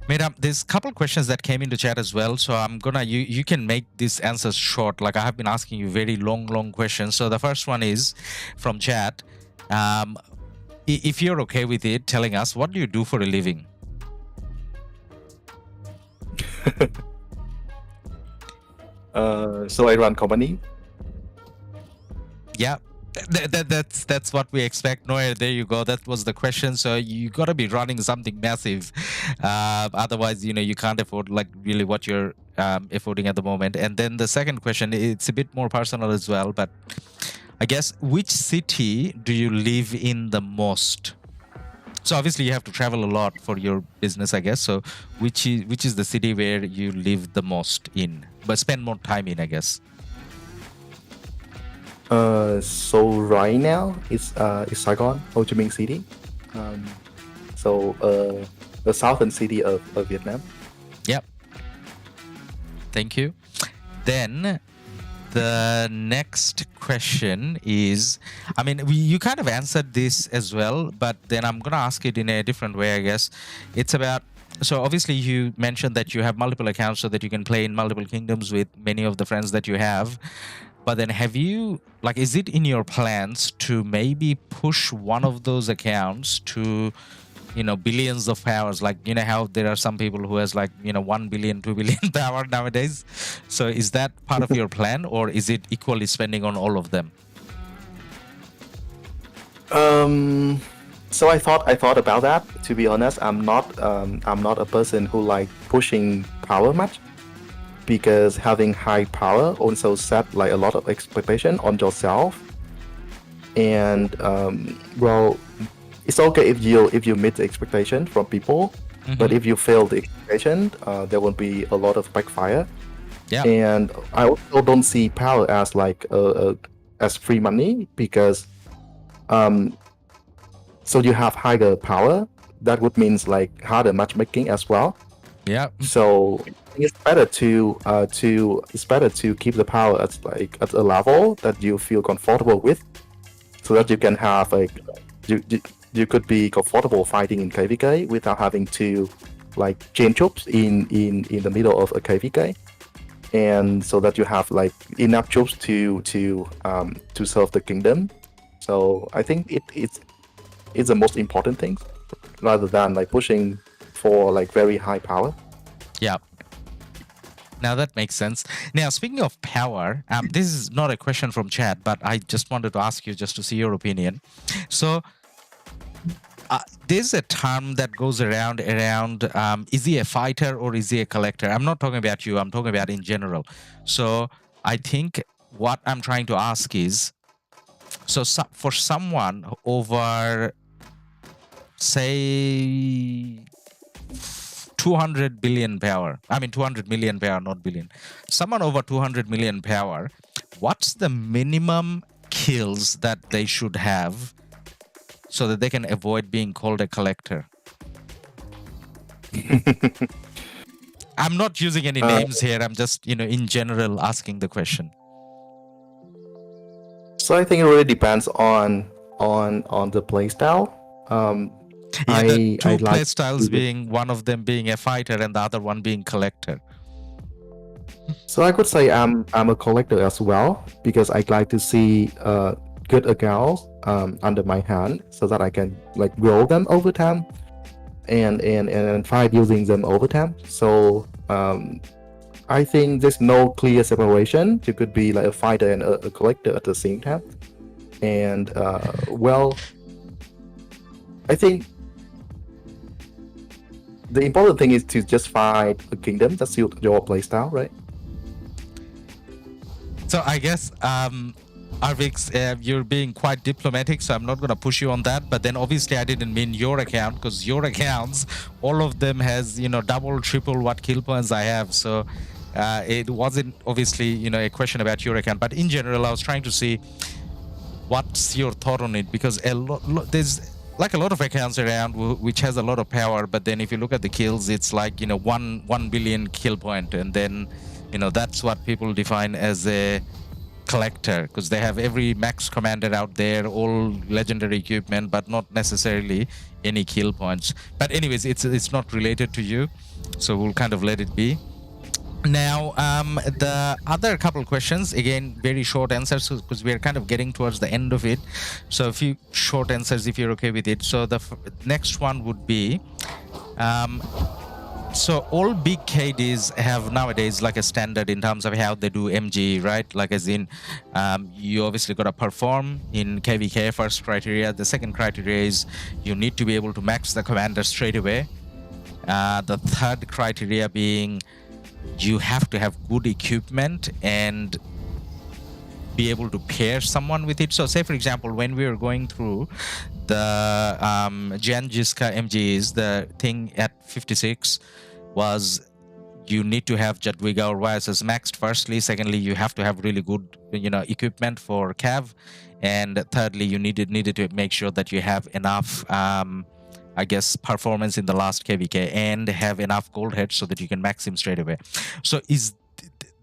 Mira, there's a couple questions that came into chat as well, so I'm gonna you can make these answers short. Like I have been asking you very long questions. So the first one is from chat. If you're okay with it, telling us, what do you do for a living? So I run company. Yeah. That's what we expect. No, there you go. That was the question. So you got to be running something massive, otherwise you can't afford like really what you're affording at the moment. And then the second question, it's a bit more personal as well, but I guess, which city do you live in the most? So obviously you have to travel a lot for your business, I guess. So which is the city where you live the most in, but spend more time in, I guess? So right now it's Saigon, Ho Chi Minh City. So the southern city of Vietnam. Yep. Thank you. Then the next question is, I mean, you kind of answered this as well, but then I'm gonna ask it in a different way, I guess. It's about, so obviously you mentioned that you have multiple accounts so that you can play in multiple kingdoms with many of the friends that you have. But then have you, like, is it in your plans to maybe push one of those accounts to, billions of powers? Like, how there are some people who has like, 1 billion, 2 billion power nowadays. So is that part of your plan, or is it equally spending on all of them? So I thought about that. To be honest, I'm not a person who like pushing power much, because having high power also set like a lot of expectation on yourself. And well, it's okay if you meet the expectation from people, but if you fail the expectation, there will be a lot of backfire. Yeah. And I also don't see power as like as free money, because so you have higher power, that would means like harder matchmaking as well. Yeah. So it's better to keep the power at a level that you feel comfortable with, so that you can have like you could be comfortable fighting in KvK without having to like change troops in the middle of a KvK, and so that you have like enough troops to serve the kingdom. So I think it's the most important thing, rather than like pushing for like very high power. Yeah. Now that makes sense. Now, speaking of power, this is not a question from chat, but I just wanted to ask you just to see your opinion. So there's a term that goes around, is he a fighter or is he a collector? I'm not talking about you, I'm talking about in general. So I think what I'm trying to ask is, so for someone over, say, 200 billion power, I mean 200 million power, not billion, someone over 200 million power, what's the minimum kills that they should have so that they can avoid being called a collector? I'm not using any names here, I'm just, in general asking the question. So I think it really depends on the playstyle. The two play styles being one of them being a fighter and the other one being collector. So I could say I'm a collector as well, because I like to see good accounts under my hand, so that I can like grow them over time and fight using them over time. So I think there's no clear separation. You could be like a fighter and a collector at the same time. And well, I think the important thing is to just find a kingdom that suits your playstyle, right? So I guess Arvix, you're being quite diplomatic, so I'm not going to push you on that. But then obviously I didn't mean your account, because your accounts, all of them has, double, triple what kill points I have. So it wasn't obviously, a question about your account. But in general, I was trying to see what's your thought on it, because there's like a lot of accounts around which has a lot of power, but then if you look at the kills, it's like 1 billion kill point, and then that's what people define as a collector, because they have every max commander out there, all legendary equipment, but not necessarily any kill points. But anyways, it's not related to you, so we'll kind of let it be. Now, the other couple questions, again, very short answers, because we're kind of getting towards the end of it. So a few short answers, if you're okay with it. So the next one would be, so all big KDs have nowadays like a standard in terms of how they do MG, right? Like as in, you obviously got to perform in KvK, first criteria. The second criteria is you need to be able to max the commander straight away. The third criteria being you have to have good equipment and be able to pair someone with it. So say, for example, when we were going through the Janjiska MGs, the thing at 56 was you need to have Jadwiga or YSS maxed firstly. Secondly, you have to have really good equipment for Cav. And thirdly, you needed to make sure that you have enough I guess performance in the last KvK and have enough gold heads so that you can max him straight away. So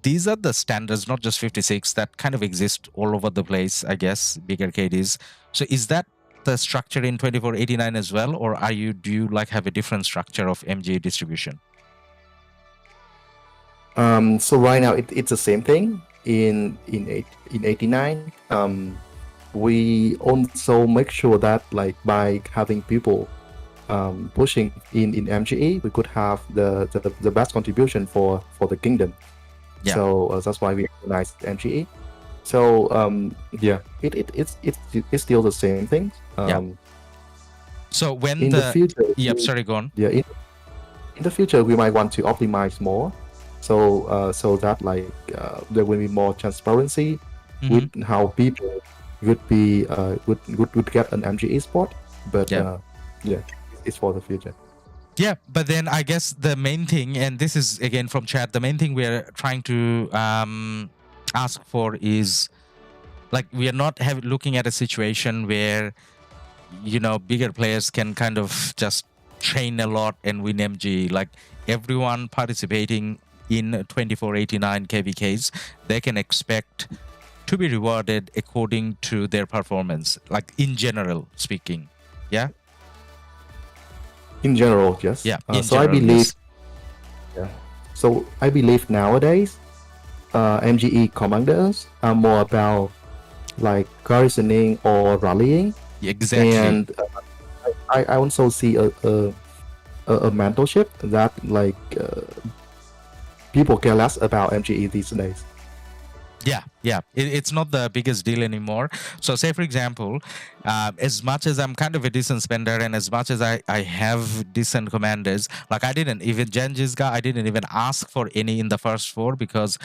these are the standards, not just 56, that kind of exist all over the place, I guess, bigger KDs. So is that the structure in 2489 as well, or do you like have a different structure of MG distribution? So right now it's the same thing in 89. We also make sure that like by having people pushing in MGE, we could have the best contribution for the kingdom. Yeah. So that's why we recognize MGE. So yeah, it's still the same thing. Yeah. So when in the future, yep, sorry, go on. Yeah, in the future we might want to optimize more, so that like there will be more transparency with how people would be would get an MGE spot. But yeah, it's for the future. Yeah, but then I guess the main thing, and this is again from chat, the main thing we're trying to ask for is like we are not looking at a situation where bigger players can kind of just train a lot and win MG. Like everyone participating in 2489 KvKs, they can expect to be rewarded according to their performance, like in general speaking. Yeah. In general, yes. Yeah. So I believe. Yeah. So I believe nowadays, MGE commanders are more about like garrisoning or rallying. Exactly. And I also see a mentorship that like people care less about MGE these days. Yeah. It's not the biggest deal anymore. So say, for example, as much as I'm kind of a decent spender and as much as I have decent commanders, like I didn't even ask for any in the first 4 because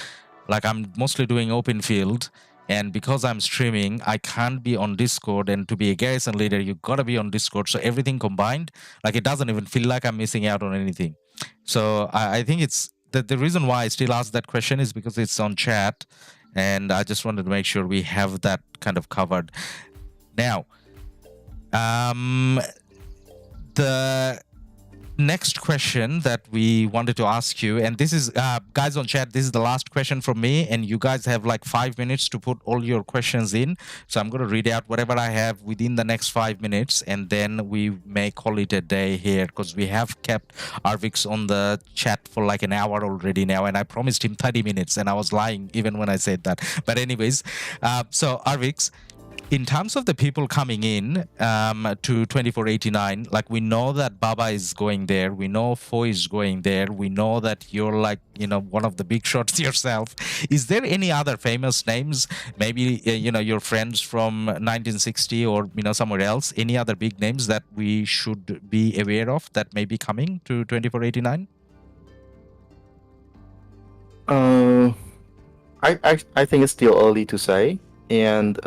like I'm mostly doing open field. And because I'm streaming, I can't be on Discord. And to be a garrison leader, you got to be on Discord. So everything combined, like it doesn't even feel like I'm missing out on anything. So I think it's the reason why I still ask that question is because it's on chat. And I just wanted to make sure we have that kind of covered. Now, the next question that we wanted to ask you, and this is, guys on chat, this is the last question from me, and you guys have like 5 minutes to put all your questions in. So I'm going to read out whatever I have within the next 5 minutes, and then we may call it a day here, because we have kept ARVIX on the chat for like an hour already now, and I promised him 30 minutes, and I was lying even when I said that. But anyways, so ARVIX, in terms of the people coming in to 2489, like we know that Baba is going there, we know Fo is going there, we know that you're like, you know, one of the big shots yourself. Is there any other famous names, maybe you know, your friends from 1960 or, you know, somewhere else, any other big names that we should be aware of that may be coming to 2489? I think it's still early to say, and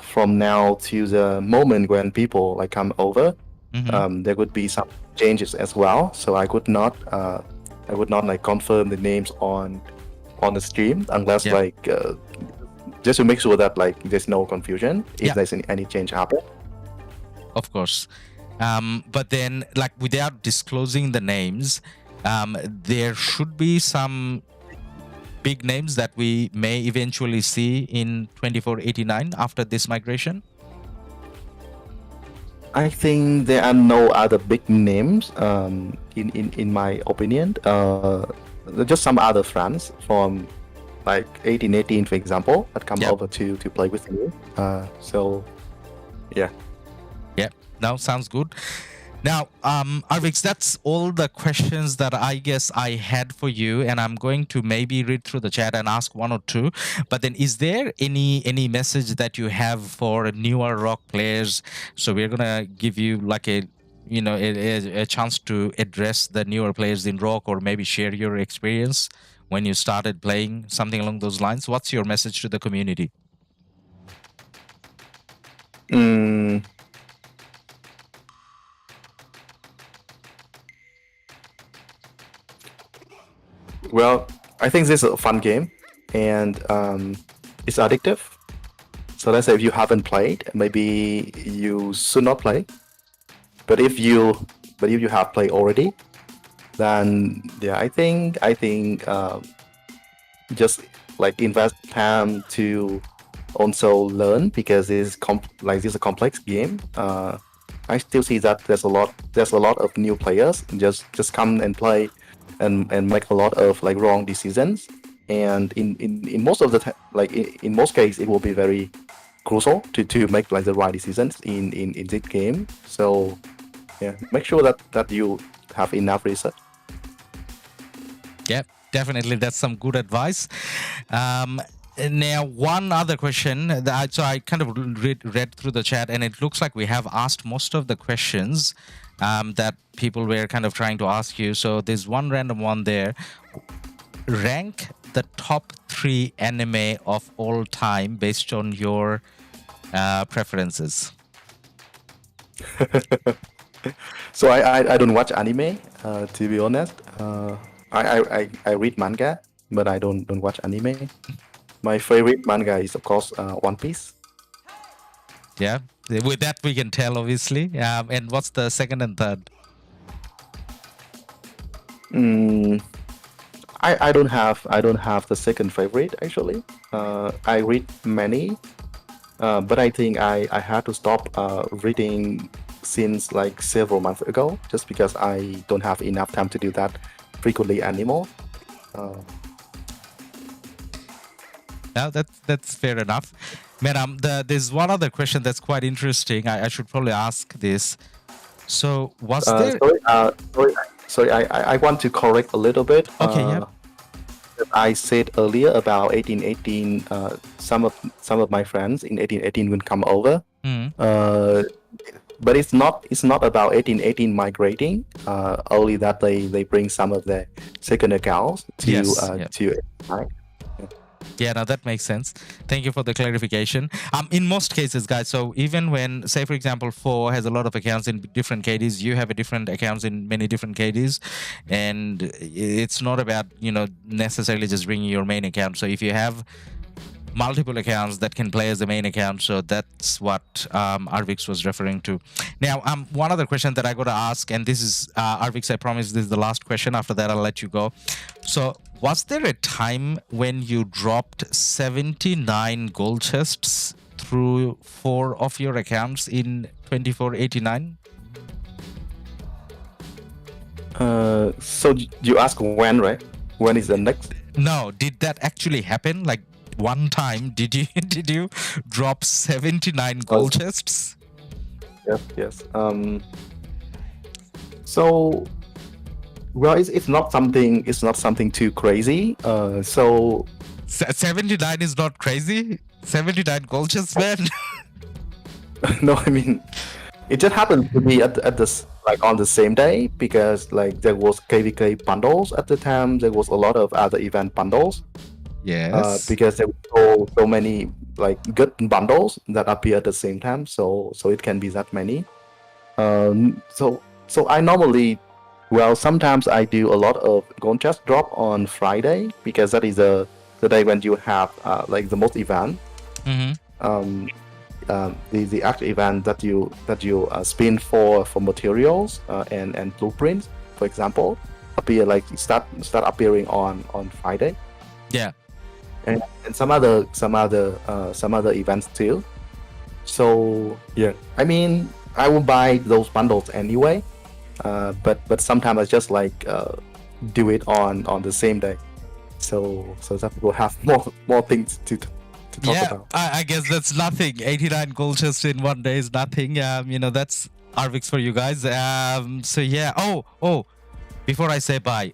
from now to the moment when people like come over, there would be some changes as well. So I would not like confirm the names on the stream unless like just to make sure that like there's no confusion if there's any change happen. Of course, but then like without disclosing the names, there should be some big names that we may eventually see in 2489 after this migration? I think there are no other big names in my opinion. Just some other friends from like 1818, for example, that come over to play with me. So yeah. No, sounds good. Now, ARVIX, that's all the questions that I guess I had for you, and I'm going to maybe read through the chat and ask one or two. But then, is there any message that you have for newer RoK players? So we're gonna give you like a chance to address the newer players in RoK, or maybe share your experience when you started playing, something along those lines. What's your message to the community? Well, I think this is a fun game, and it's addictive. So let's say if you haven't played, maybe you should not play. But if you have played already, then yeah, I think just like invest time to also learn, because this is a complex game. I still see that there's a lot of new players just come and play and make a lot of like wrong decisions, and in most of the time, like in most cases, it will be very crucial to make like the right decisions in this game. So yeah, make sure that you have enough research. Yeah, definitely, that's some good advice. Now, one other question. So I kind of read through the chat, and it looks like we have asked most of the questions that people were kind of trying to ask you. So there's one random one there. Rank the top 3 anime of all time based on your preferences. So I don't watch anime, to be honest. I read manga, but I don't watch anime. My favorite manga is, of course, One Piece. Yeah, with that we can tell, obviously. And what's the second and third? I don't have the second favorite actually. I read many, but I think I had to stop reading since like several months ago, just because I don't have enough time to do that frequently anymore. Now that's fair enough. Madam, there's one other question that's quite interesting. I should probably ask this. So was there... Sorry, I want to correct a little bit. Okay, yeah. I said earlier about 1818. Some of my friends in 1818 will come over. But it's not about 1818 migrating. Only that they bring some of their second accounts to Yeah, now that makes sense. Thank you for the clarification. In most cases, guys, so even when, say, for example, Fo has a lot of accounts in different KDs, you have a different accounts in many different KDs, and it's not about, necessarily just bringing your main account. So if you have multiple accounts that can play as the main account, so that's what ARVIX was referring to. Now, one other question that I got to ask, and this is ARVIX, I promise this is the last question. After that, I'll let you go. So was there a time when you dropped 79 gold chests through 4 of your accounts in 2489? So you ask when, right? When is the next? No, did that actually happen? Like, one time did you did you drop 79 Oh, gold chests? yes. So well, it's not something too crazy. So 79 is not crazy. 79 gold chests, man. no, I mean it just happened to be at this like on the same day because like there was KvK bundles at the time. There was a lot of other event bundles. Yes. Because there were so many like good bundles that appear at the same time. So it can be that many. So I normally, well, sometimes I do a lot of gold chest drop on Friday because that is the day when you have like the most event. Mm-hmm. The actual event that you spin for materials and blueprints, for example, appear like start appearing on Friday. Yeah. And some other events too. So yeah, I mean I will buy those bundles anyway, but sometimes I just like do it on the same day, so that people have more things to talk about. I guess that's nothing. 89 gold chests in one day is nothing. That's ARVIX for you guys. So yeah. Oh, before I say bye,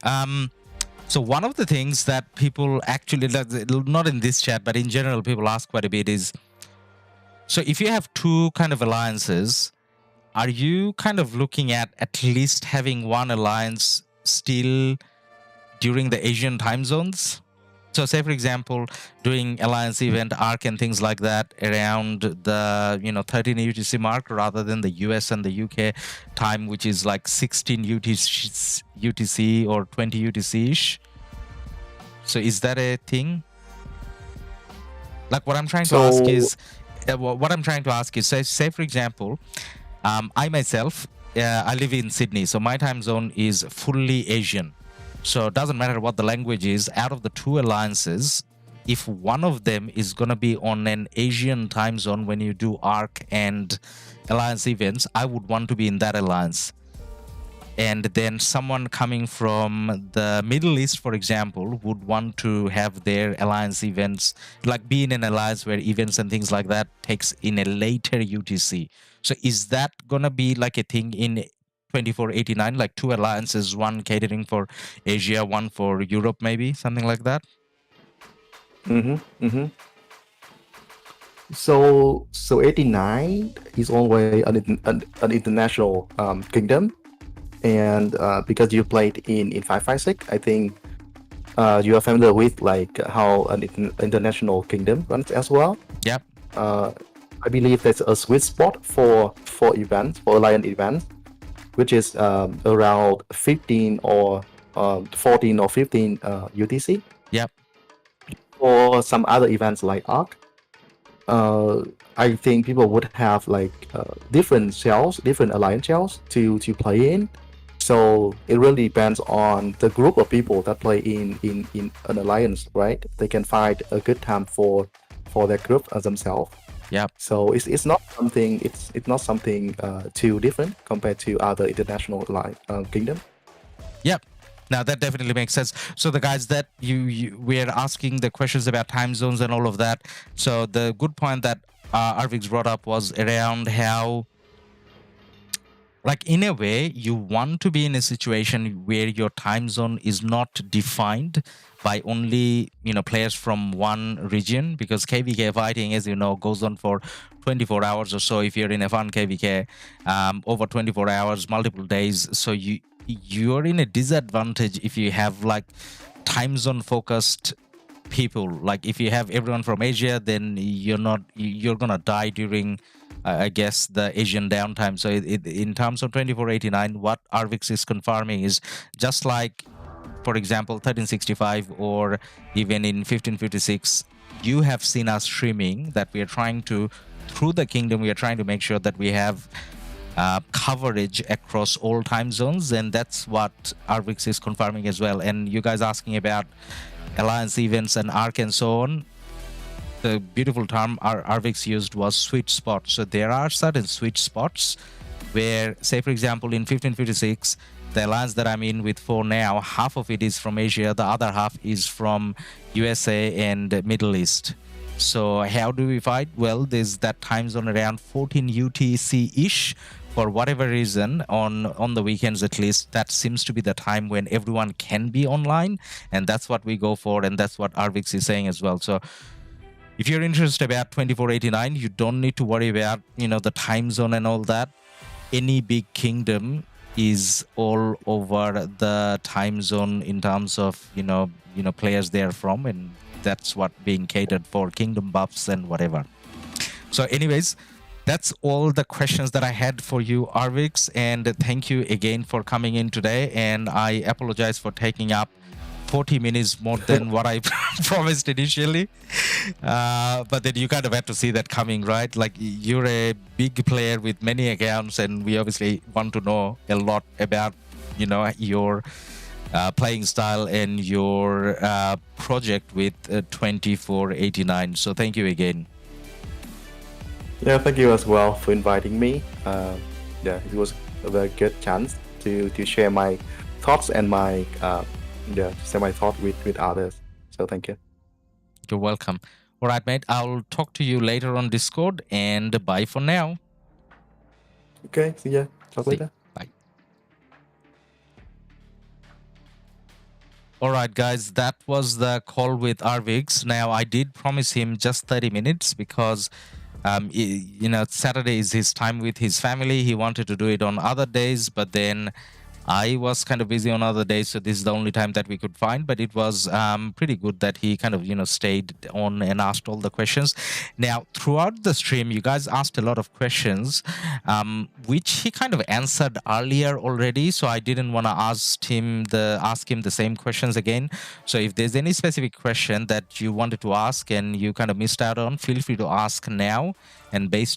so one of the things that people actually, not in this chat, but in general, people ask quite a bit is, so if you have two kind of alliances, are you kind of looking at least having one alliance still during the Asian time zones? So say, for example, doing alliance event Ark and things like that around the 13 UTC mark rather than the US and the UK time, which is like 16 UTC or 20 UTC-ish. So is that a thing? Like what I'm trying to ask is, say for example, I myself, I live in Sydney, so my time zone is fully Asian. So it doesn't matter what the language is. Out of the two alliances, if one of them is going to be on an Asian time zone when you do Ark and alliance events, I would want to be in that alliance. And then someone coming from the Middle East, for example, would want to have their alliance events, like be in an alliance where events and things like that takes in a later UTC. So is that going to be like a thing in 2489, like two alliances, one catering for Asia, one for Europe, maybe something like that? So 89 is always an international kingdom, and because you played in 556, I think you are familiar with like how an international kingdom runs as well. Yep. I believe there's a sweet spot for events, for alliance events, which is around 15 or 14 or 15 UTC. Yep. Or some other events like Ark, I think people would have like different shells, different alliance shells to play in. So it really depends on the group of people that play in an alliance, right? They can find a good time for their group themselves. Yep. So it's not something too different compared to other international kingdom. Yep. Now that definitely makes sense. So the guys that you were asking the questions about time zones and all of that. So the good point that ARVIX brought up was around how, like in a way, you want to be in a situation where your time zone is not defined by only players from one region, because KvK fighting, as you know, goes on for 24 hours or so. If you're in a fun KvK, over 24 hours, multiple days, so you're in a disadvantage if you have like time zone focused people. Like if you have everyone from Asia, then you're gonna die during I guess the Asian downtime. So in terms of 2489, what ARVIX is confirming is just like, for example, 1365 or even in 1556, you have seen us streaming that we are trying to, through the kingdom, we are trying to make sure that we have coverage across all time zones, and that's what ARVIX is confirming as well. And you guys asking about alliance events and Ark and so on, the beautiful term ARVIX used was sweet spot. So there are certain sweet spots where, say for example, in 1556 the alliance that I'm in with for now, half of it is from Asia, the other half is from USA and Middle East. So how do we fight? Well, there's that time zone around 14 UTC-ish. For whatever reason, on the weekends at least, that seems to be the time when everyone can be online, and that's what we go for, and that's what RoKStaR is saying as well. So if you're interested about 2489, you don't need to worry about, the time zone and all that. Any big kingdom is all over the time zone in terms of, players they're from, and that's what being catered for, kingdom buffs and whatever. So anyways, that's all the questions that I had for you, RoKStaR, and thank you again for coming in today. And I apologize for taking up 40 minutes more than what I promised initially. But then you kind of had to see that coming, right? Like, you're a big player with many accounts, and we obviously want to know a lot about, your playing style and your project with 2489. So thank you again. Yeah, thank you as well for inviting me. Yeah, it was a very good chance to share my thoughts and my share my thought with others. So thank you. You're welcome. All right, mate. I'll talk to you later on Discord, and bye for now. Okay, see ya. Talk later. Bye. All right, guys, that was the call with RoKStaR. Now, I did promise him just 30 minutes because Saturday is his time with his family. He wanted to do it on other days, but then I was kind of busy on other days, so this is the only time that we could find. But it was pretty good that he kind of, stayed on and asked all the questions. Now, throughout the stream, you guys asked a lot of questions, which he kind of answered earlier already. So I didn't want to ask him the same questions again. So if there's any specific question that you wanted to ask and you kind of missed out on, feel free to ask now. And based